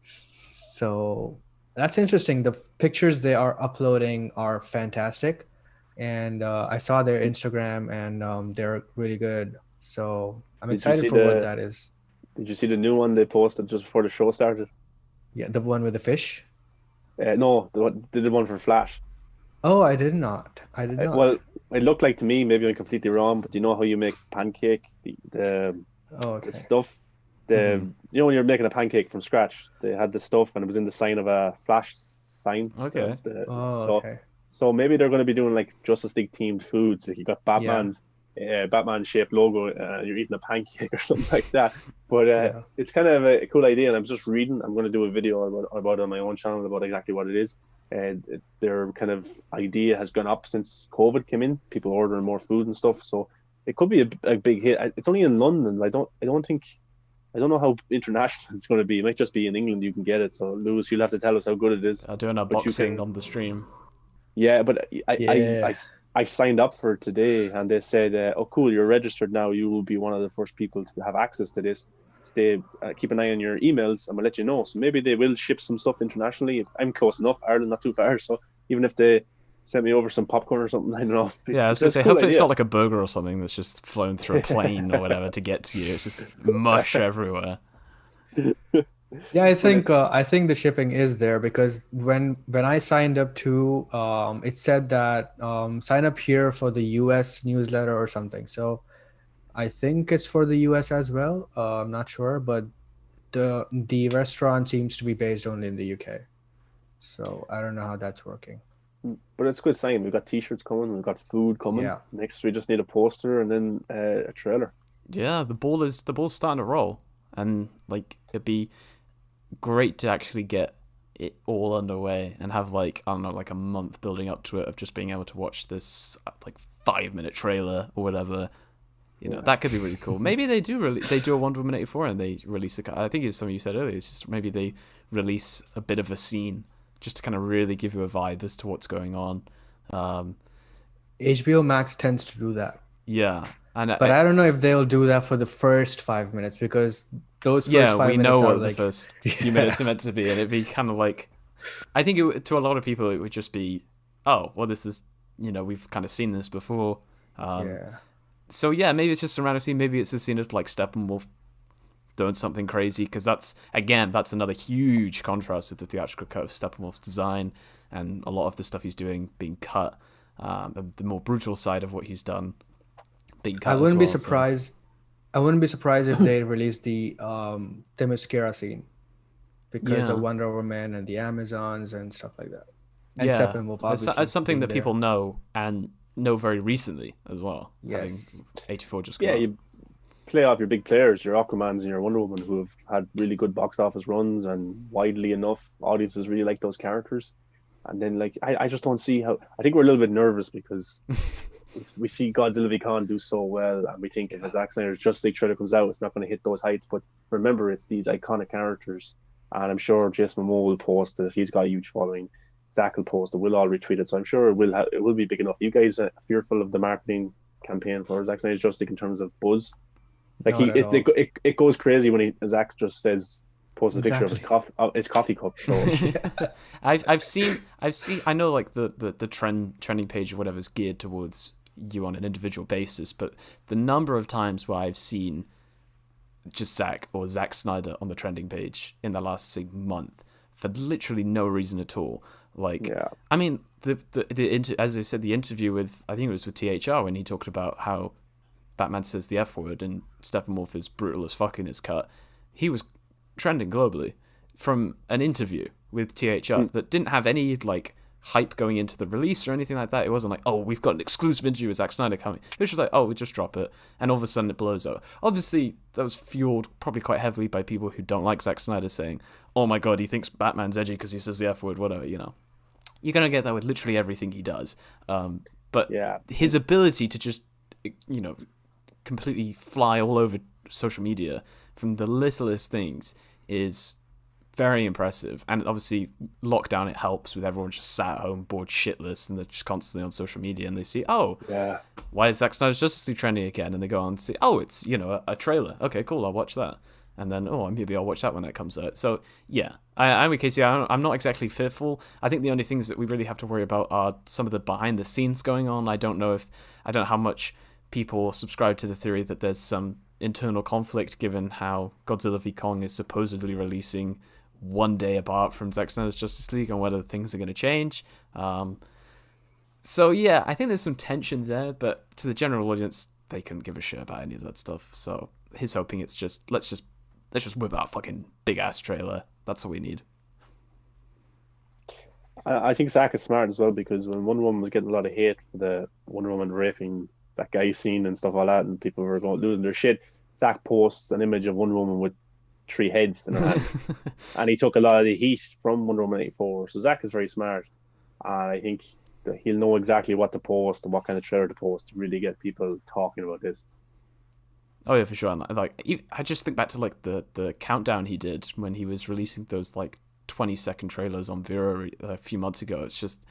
So that's interesting. The pictures they are uploading are fantastic. And I saw their Instagram and they're really good. So I'm Did you excited see for what the that is. Did you see the new one they posted just before the show started? Yeah, the one with the fish. No, the one for Flash. Oh, I did not. I did Well, not. it looked like to me, maybe I'm completely wrong, but you know how you make pancake, Oh, the okay. stuff, Mhm. you know when you're making a pancake from scratch, they had the stuff and it was in the sign of a Flash sign. Okay. Oh, okay. So maybe they're going to be doing like Justice League themed foods. Like you got Yeah. Batman shaped logo, you're eating a pancake or something like that. But Yeah. it's kind of a cool idea, and I'm just reading. I'm going to do a video about it on my own channel about exactly what it is. And their kind of idea has gone up since COVID came in. People ordering more food and stuff, so it could be a big hit. It's only in London. I don't know how international it's going to be. It might just be in England you can get it. So Lewis, you'll have to tell us how good it is. I'll do an But you unboxing can, on the stream. yeah. But Yeah. I signed up for it today, and they said, "Oh, cool, you're registered now. You will be one of the first people to have access to this. Stay, keep an eye on your emails. I'm gonna let you know. So maybe they will ship some stuff internationally. I'm close enough. Ireland not too far. So even if they send me over some popcorn or something, I don't know. Yeah, I was It's gonna a say, cool hopefully it's idea. not like a burger or something that's just flown through a plane or whatever to get to you. It's just mush everywhere. Yeah, I But think the shipping is there because when I signed up to it said that sign up here for the US newsletter or something. So I think it's for the US as well. I'm not sure, but the restaurant seems to be based only in the UK. So I don't know how that's working. it's a good sign. We've got T-shirts coming. We've got food coming. Yeah. Next, we just need a poster and then a trailer. Yeah, the ball's starting to roll, and like it'd be great to actually get it all underway and have like I don't know like a month building up to it of just being able to watch this like 5 minute trailer or whatever. You know Yeah. that could be really cool. Maybe they do a Wonder Woman 84 and they release a. I think it's something you said earlier. It's just maybe they release a bit of a scene just to kind of really give you a vibe as to what's going on. Um, HBO Max tends to do that. yeah, and But I don't know if they'll do that for the first 5 minutes because those yeah, first we five know minutes are what the like, first few yeah, minutes are meant to be, and it'd be kind of like, I think to a lot of people it would just be, oh, well, this is, we've kind of seen this before. yeah. So yeah, maybe it's just a random scene. Maybe it's a scene of like Steppenwolf doing something crazy, because that's another huge contrast with the theatrical cut of Steppenwolf's design and a lot of the stuff he's doing being cut. The more brutal side of what he's done being cut I as wouldn't be well. So. surprised. I wouldn't be surprised if they release the Themyscira scene because of Yeah. Wonder Woman and the Amazons and stuff like that. And Yeah, Steppenwolf it's obviously something being that there. people know and know very recently as well. Yes. Having 84 just come Yeah, out. you play off your big players, your Aquamans and your Wonder Woman, who have had really good box office runs, and widely enough, audiences really like those characters. And then, like, I just don't see how. I think we're a little bit nervous because we see Godzilla v Khan do so well, and we think if a Zack Snyder's Justice League trailer comes out, it's not going to hit those heights. But remember, it's these iconic characters, And I'm sure Jason Momoa will post it. He's got a huge following. Zack will post it. We'll all retweet it. So I'm sure it will be big enough. You guys are fearful of the marketing campaign for Zack Snyder's Justice in terms of buzz? Like Not at all. it goes crazy when Zack just says posts a picture of Exactly. his coffee cup. So I've seen I know like the trending page or whatever is geared towards you on an individual basis, but the number of times where I've seen just Zack or Zack Snyder on the trending page in the last say, month for literally no reason at all. Like, yeah, I mean, as I said, the interview with I think it was with THR when he talked about how Batman says the F word and Steppenwolf is brutal as fuck in his cut. He was trending globally from an interview with THR that didn't have any like hype going into the release or anything like that. It wasn't like, oh, we've got an exclusive interview with Zack Snyder coming. It was just like, oh, we just drop it, and all of a sudden it blows up. Obviously, that was fueled probably quite heavily by people who don't like Zack Snyder saying, oh my god, he thinks Batman's edgy because he says the F word, whatever, you know. You're gonna get that with literally everything he does. But yeah. his ability to just, you know, completely fly all over social media from the littlest things is very impressive. And obviously lockdown, it helps with everyone just sat at home bored shitless and they're just constantly on social media and they see, oh Yeah. why is Zack Snyder's Justice League trending again, and they go on and see, oh, it's, you know, a trailer, okay, cool, I'll watch that, and then maybe I'll watch that when that comes out. So yeah, I'm with Casey. I'm not exactly fearful. I think the only things that we really have to worry about are some of the behind the scenes going on. I don't know how much people subscribe to the theory that there's some internal conflict given how Godzilla v Kong is supposedly releasing one day apart from Zack Snyder's Justice League, and whether things are going to change. So yeah, I think there's some tension there, but to the general audience, they couldn't give a shit about any of that stuff. So he's hoping it's just let's just whip out a fucking big ass trailer. That's what we need. I think Zack is smart as well, because when Wonder Woman was getting a lot of hate for the Wonder Woman raping that guy scene and stuff like that, and people were losing their shit, Zack posts an image of Wonder Woman with three heads in her hand, and he took a lot of the heat from Wonder Woman 84. So Zack is very smart, and I think that he'll know exactly what to post and what kind of trailer to post to really get people talking about this. Oh yeah, for sure. And like, I just think back to like the countdown he did when he was releasing those like 20-second trailers on Vero a few months ago. It's just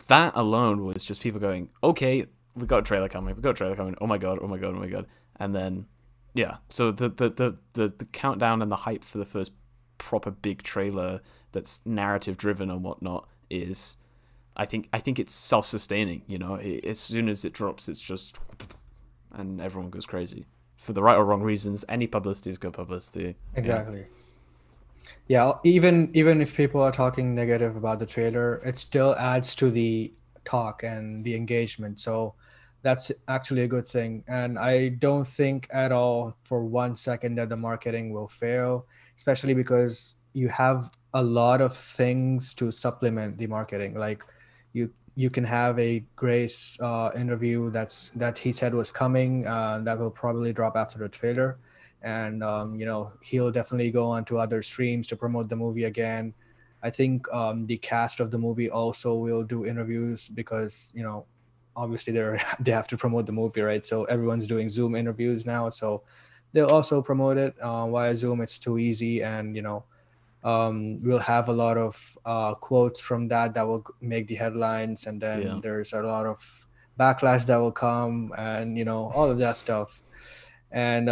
that alone was just people going, okay, we got a trailer coming. Oh my god, oh my god, oh my god. And then yeah, so the countdown and the hype for the first proper big trailer that's narrative driven and whatnot is, I think it's self-sustaining. You know, as soon as it drops, it's just, and everyone goes crazy for the right or wrong reasons. Any publicity is good publicity. Exactly. Yeah, even if people are talking negative about the trailer, it still adds to the talk and the engagement. So that's actually a good thing. And I don't think at all for 1 second that the marketing will fail, especially because you have a lot of things to supplement the marketing. Like you can have a Grace interview that he said was coming, that will probably drop after the trailer. And he'll definitely go on to other streams to promote the movie again. I think the cast of the movie also will do interviews because obviously they have to promote the movie, right? So everyone's doing Zoom interviews now, so they'll also promote it via Zoom. It's too easy, and we'll have a lot of quotes from that will make the headlines, and then there's a lot of backlash that will come, and all of that stuff. And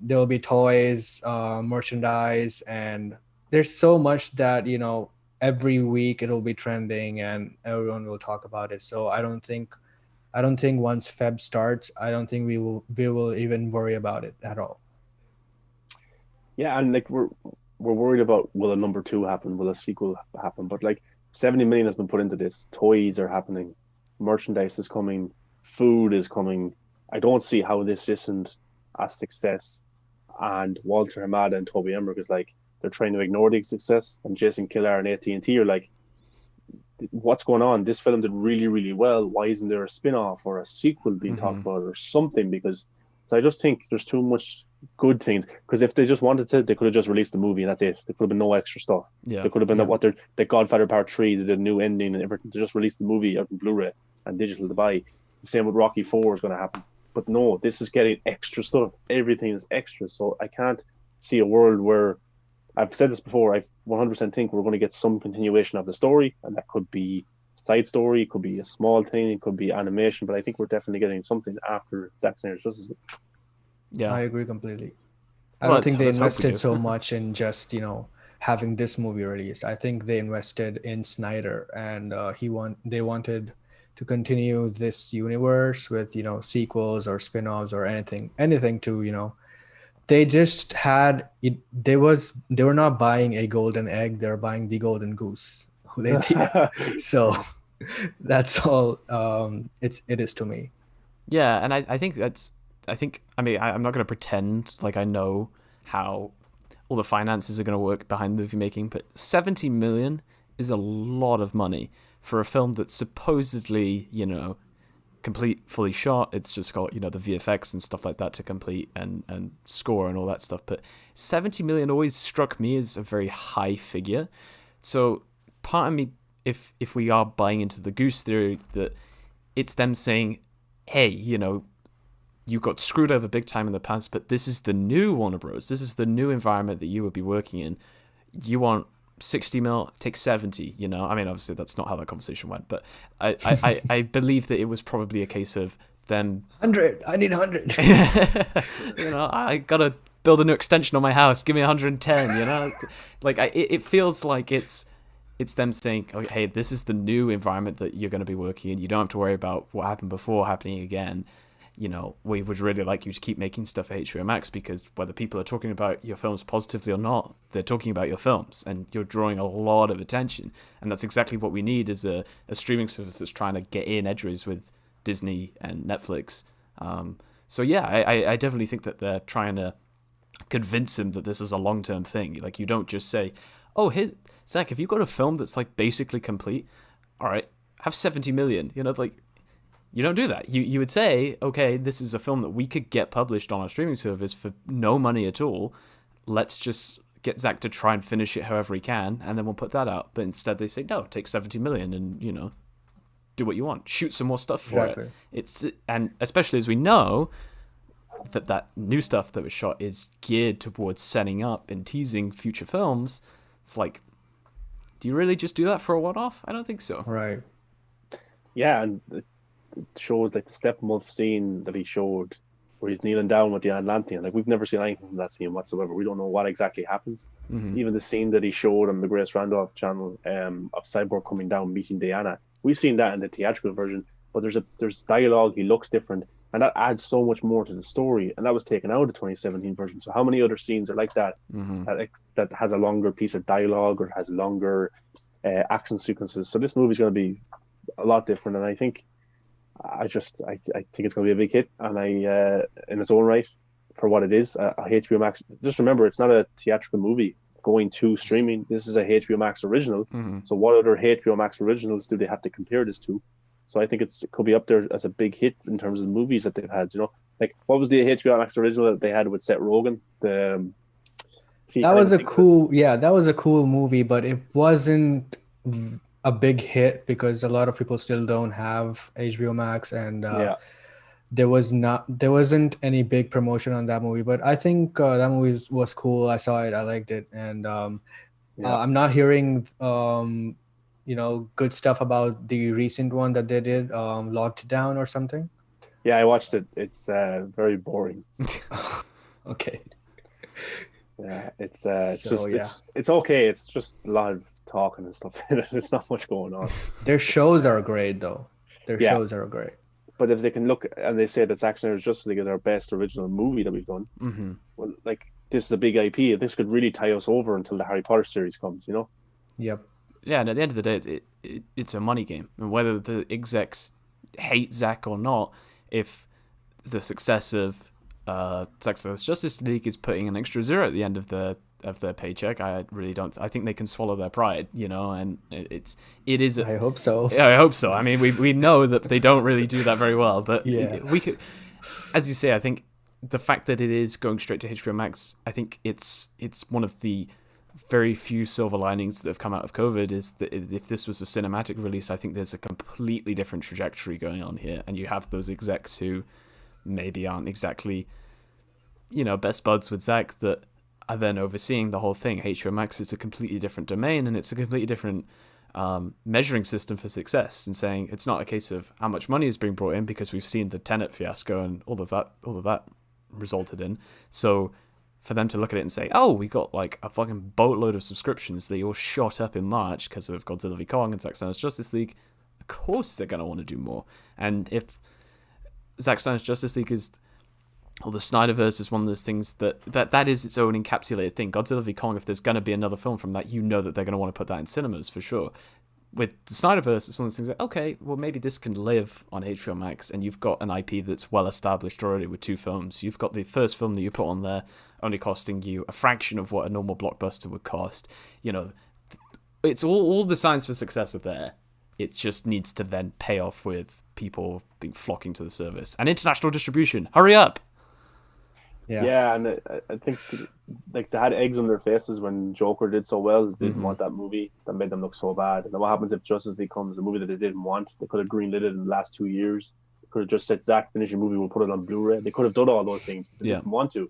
there will be toys, merchandise, and there's so much that every week it'll be trending and everyone will talk about it. So I don't think once Feb starts, I don't think we will even worry about it at all. Yeah, and like we're worried about, will a number 2 happen, will a sequel happen, but like 70 million has been put into this. Toys are happening, merchandise is coming, food is coming. I don't see how this isn't a success. And Walter Hamada and Toby Emmerich is like, they're trying to ignore the success, and Jason Kilar and AT&T are like, what's going on? This film did really, really well. Why isn't there a spin-off or a sequel being talked about or something? Because I just think there's too much good things. Because if they just wanted to, they could have just released the movie and that's it. There could have been no extra stuff. Yeah. There could have been the Godfather Part 3, they did a new ending and everything. They just released the movie out in Blu-ray and digital to buy. The same with Rocky 4 is going to happen. But no, this is getting extra stuff. Everything is extra. So I can't see a world where I've said this before. I 100% think we're going to get some continuation of the story, and that could be side story, it could be a small thing, it could be animation, but I think we're definitely getting something after Zack Snyder's Justice League. Yeah. I agree completely. I Well, don't think they let's hope we invested do. so much in just, having this movie released. I think they invested in Snyder, and they wanted to continue this universe with, sequels or spin-offs or anything to, they just had it. They were not buying a golden egg, they're buying the golden goose. So that's all it is to me. Yeah, and I think I mean, I'm not going to pretend like I know how all the finances are going to work behind movie making, but 70 million is a lot of money for a film that's supposedly, complete, fully shot. It's just got, the VFX and stuff like that to complete, and score and all that stuff. But 70 million always struck me as a very high figure. So part of me, if we are buying into the goose theory, that it's them saying, hey, you got screwed over big time in the past, but this is the new Warner Bros. This is the new environment that you would be working in. You want 60 mil, take 70, I mean, obviously that's not how that conversation went, but I believe that it was probably a case of them 100. I need 100. I gotta build a new extension on my house, give me 110. Like it feels like it's them saying, okay, hey, this is the new environment that you're going to be working in. You don't have to worry about what happened before happening again. We would really like you to keep making stuff for HBO Max, because whether people are talking about your films positively or not, they're talking about your films, and you're drawing a lot of attention. And that's exactly what we need, is a streaming service that's trying to get in edgeways with Disney and Netflix. So yeah, I definitely think that they're trying to convince him that this is a long-term thing. Like, you don't just say, oh, here, Zack, have you got a film that's like basically complete? All right, have 70 million. You don't do that. You would say, okay, this is a film that we could get published on our streaming service for no money at all. Let's just get Zack to try and finish it however he can, and then we'll put that out. But instead they say, no, take 70 million and, do what you want. Shoot some more stuff for it. And especially as we know that new stuff that was shot is geared towards setting up and teasing future films. It's like, do you really just do that for a one-off? I don't think so. Right. Yeah, and it shows like the Steppenwolf scene that he showed where he's kneeling down with the Atlantean. Like, we've never seen anything from that scene whatsoever. We don't know what exactly happens. Mm-hmm. Even the scene that he showed on the Grace Randolph channel of Cyborg coming down meeting Diana, we've seen that in the theatrical version, but there's dialogue, he looks different, and that adds so much more to the story, and that was taken out of the 2017 version. So how many other scenes are like that, that has a longer piece of dialogue or has longer action sequences? So this movie's going to be a lot different, and I think I think it's going to be a big hit, and in its own right, for what it is, HBO Max. Just remember, it's not a theatrical movie going to streaming. This is a HBO Max original. Mm-hmm. So what other HBO Max originals do they have to compare this to? So I think it could be up there as a big hit in terms of the movies that they've had. Like, what was the HBO Max original that they had with Seth Rogen? That was a cool movie, but it wasn't a big hit because a lot of people still don't have HBO Max, and there wasn't any big promotion on that movie. But I think that movie was cool. I saw it, I liked it, and I'm not hearing good stuff about the recent one that they did, Locked Down or something. Yeah, I watched it. It's very boring. Okay. Yeah, it's okay. It's just a lot of talking and stuff. There's not much going on. Their shows are great, though. Shows are great. But if they can look and they say that Zack Snyder's Justice League is our best original movie that we've done, well, like, this is a big IP. This could really tie us over until the Harry Potter series comes. Yep. Yeah, and at the end of the day, it's a money game. And whether the execs hate Zack or not, if the success of Zack Snyder's Justice League is putting an extra zero at the end of their paycheck, I really don't. I think they can swallow their pride, and it is. I hope so. Yeah, I hope so. I mean, we know that they don't really do that very well, but we could, as you say, I think the fact that it is going straight to HBO Max, I think it's one of the very few silver linings that have come out of COVID, is that if this was a cinematic release, I think there's a completely different trajectory going on here, and you have those execs who maybe aren't exactly, best buds with Zack, that are then overseeing the whole thing. HBO Max is a completely different domain, and it's a completely different measuring system for success, and saying it's not a case of how much money is being brought in, because we've seen the Tenet fiasco and all of that resulted in. So for them to look at it and say, oh, we got like a fucking boatload of subscriptions, they all shot up in March because of Godzilla v Kong and Zack Snyder's Justice League, of course they're going to want to do more. And if Zack Snyder's Justice League is, or the Snyderverse is one of those things that is its own encapsulated thing. Godzilla v Kong, if there's going to be another film from that, you know that they're going to want to put that in cinemas for sure. With the Snyderverse, it's one of those things like, okay, well, maybe this can live on HBO Max, and you've got an IP that's well established already with 2 films. You've got the first film that you put on there only costing you a fraction of what a normal blockbuster would cost. You know, it's all the signs for success are there. It just needs to then pay off with people being flocking to the service. And international distribution. Hurry up! Yeah, and I think like they had eggs on their faces when Joker did so well. They didn't want that movie. That made them look so bad. And then what happens if Justice League comes, a movie that they didn't want? They could have greenlit it in the last 2 years. They could have just said, Zack, finish your movie, we'll put it on Blu-ray. They could have done all those things. They didn't want to.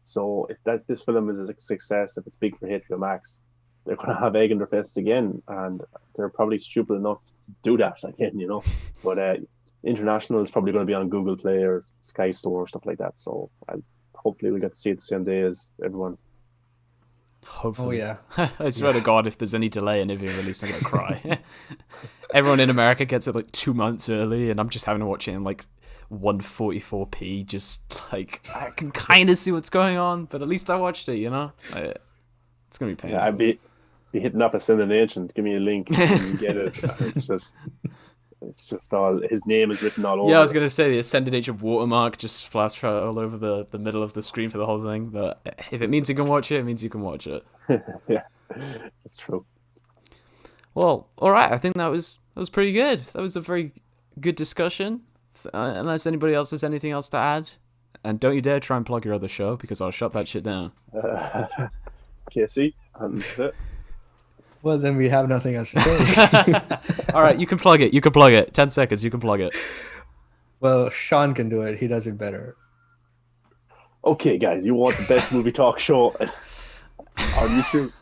So if this film is a success, if it's big for HBO Max, they're going to have egg in their faces again. And they're probably stupid enough to do that again, you know. But international is probably going to be on Google Play or Sky Store or stuff like that. So hopefully we get to see it the same day as everyone. Hopefully. Oh, yeah. I swear to God, if there's any delay in it being released, I'm going to cry. Everyone in America gets it like 2 months early, and I'm just having to watch it in like 144p. Just like, I can kind of see what's going on, but at least I watched it, you know? It's going to be painful. Yeah, I'd be hitting up Ascendant Ancient. Give me a link and get it. It's just all, his name is written all over. Yeah, I was going to say the Ascended Age of Watermark just splashed all over the middle of the screen for the whole thing. But if it means you can watch it, it means you can watch it. Yeah, that's true. Well, all right. I think that was pretty good. That was a very good discussion. Unless anybody else has anything else to add. And don't you dare try and plug your other show, because I'll shut that shit down. KC, and that's it. Well, then we have nothing else to say. All right, you can plug it. 10 seconds, you can plug it. Well, Sean can do it. He does it better. Okay, guys, you want the best movie talk show on YouTube?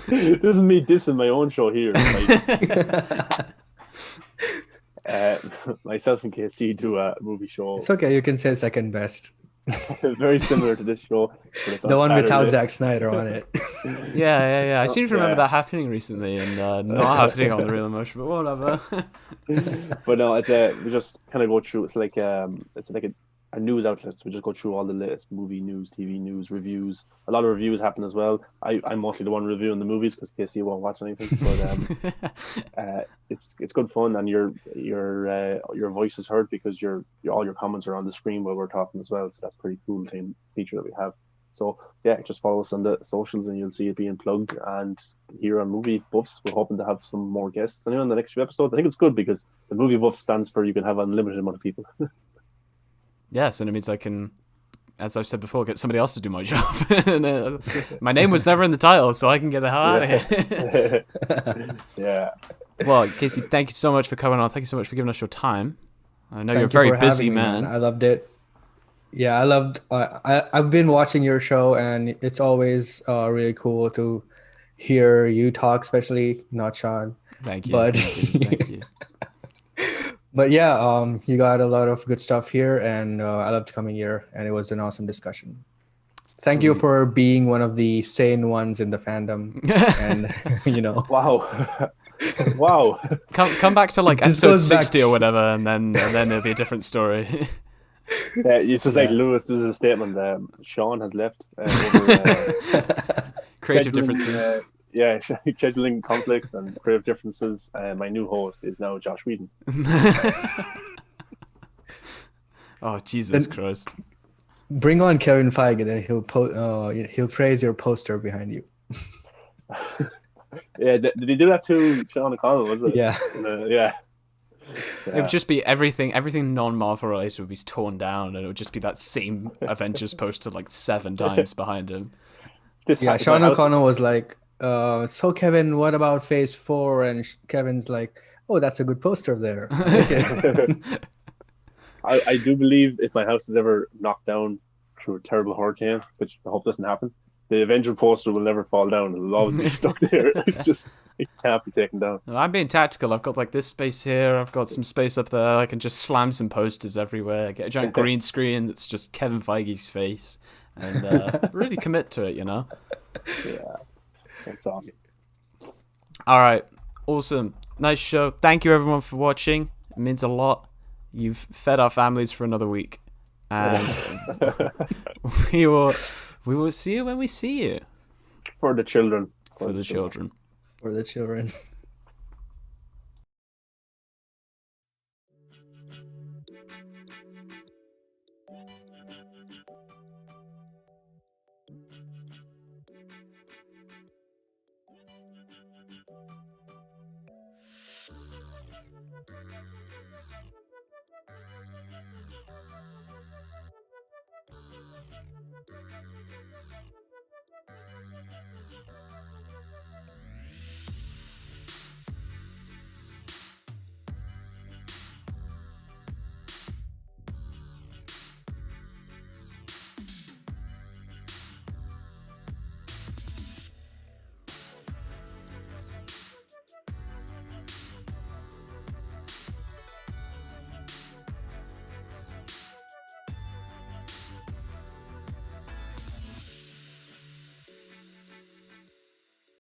This is me dissing my own show here. Myself and KC do a movie show. It's okay. You can say second best. Very similar to this show. But it's the one Saturday. without Zack Snyder on it. Yeah. I seem to remember that happening recently, and not happening on the Real Emotion, but whatever. But no, it's we just kind of go through. It's like a news outlet. So we just go through all the latest movie news, TV news, reviews. A lot of reviews happen as well. I'm mostly the one reviewing the movies because Casey won't watch anything. But it's good fun, and your voice is heard because all your comments are on the screen while we're talking as well. So that's a pretty cool feature that we have. So yeah, just follow us on the socials and you'll see it being plugged. And here on Movie Buffs, we're hoping to have some more guests on the next few episodes. I think it's good because the Movie Buffs stands for you can have an unlimited amount of people. Yes, and it means I can, as I've said before, get somebody else to do my job. And, my name was never in the title, so I can get the hell out of here. Yeah. Well, Casey, thank you so much for coming on. Thank you so much for giving us your time. I know Thank you're a you very for busy having me, man. I loved it. Yeah, I loved. I've been watching your show, and it's always really cool to hear you talk, especially not Sean. Thank you. But Thank you. But yeah, you got a lot of good stuff here, and I loved coming here, and it was an awesome discussion. Thank you for being one of the sane ones in the fandom, and Wow. Wow. Come back to like This episode goes back 60 or whatever, and then it'll be a different story. Yeah, it's just like Lewis. This is a statement. Sean has left. Creative differences. Scheduling conflicts and creative differences. My new host is now Josh Whedon. Oh, Jesus Christ. Bring on Kevin Feige, then he'll praise your poster behind you. Yeah, did he do that to Sean O'Connell, was it? Yeah. Yeah. It would just be everything non-Marvel related would be torn down, and it would just be that same Avengers poster like 7 times behind him. Sean O'Connell was like, so Kevin, what about Phase 4? And Kevin's like, oh, that's a good poster there. I do believe if my house is ever knocked down, through a terrible hurricane, which I hope doesn't happen. The Avenger poster will never fall down. It'll always be stuck there. It can't be taken down. I'm being tactical. I've got like this space here. I've got some space up there. I can just slam some posters everywhere. I get a giant green screen that's just Kevin Feige's face, and really commit to it. Yeah, that's awesome. All right, awesome, nice show. Thank you everyone for watching. It means a lot. You've fed our families for another week, and we will see you when we see you. For the children. For the children. For the children.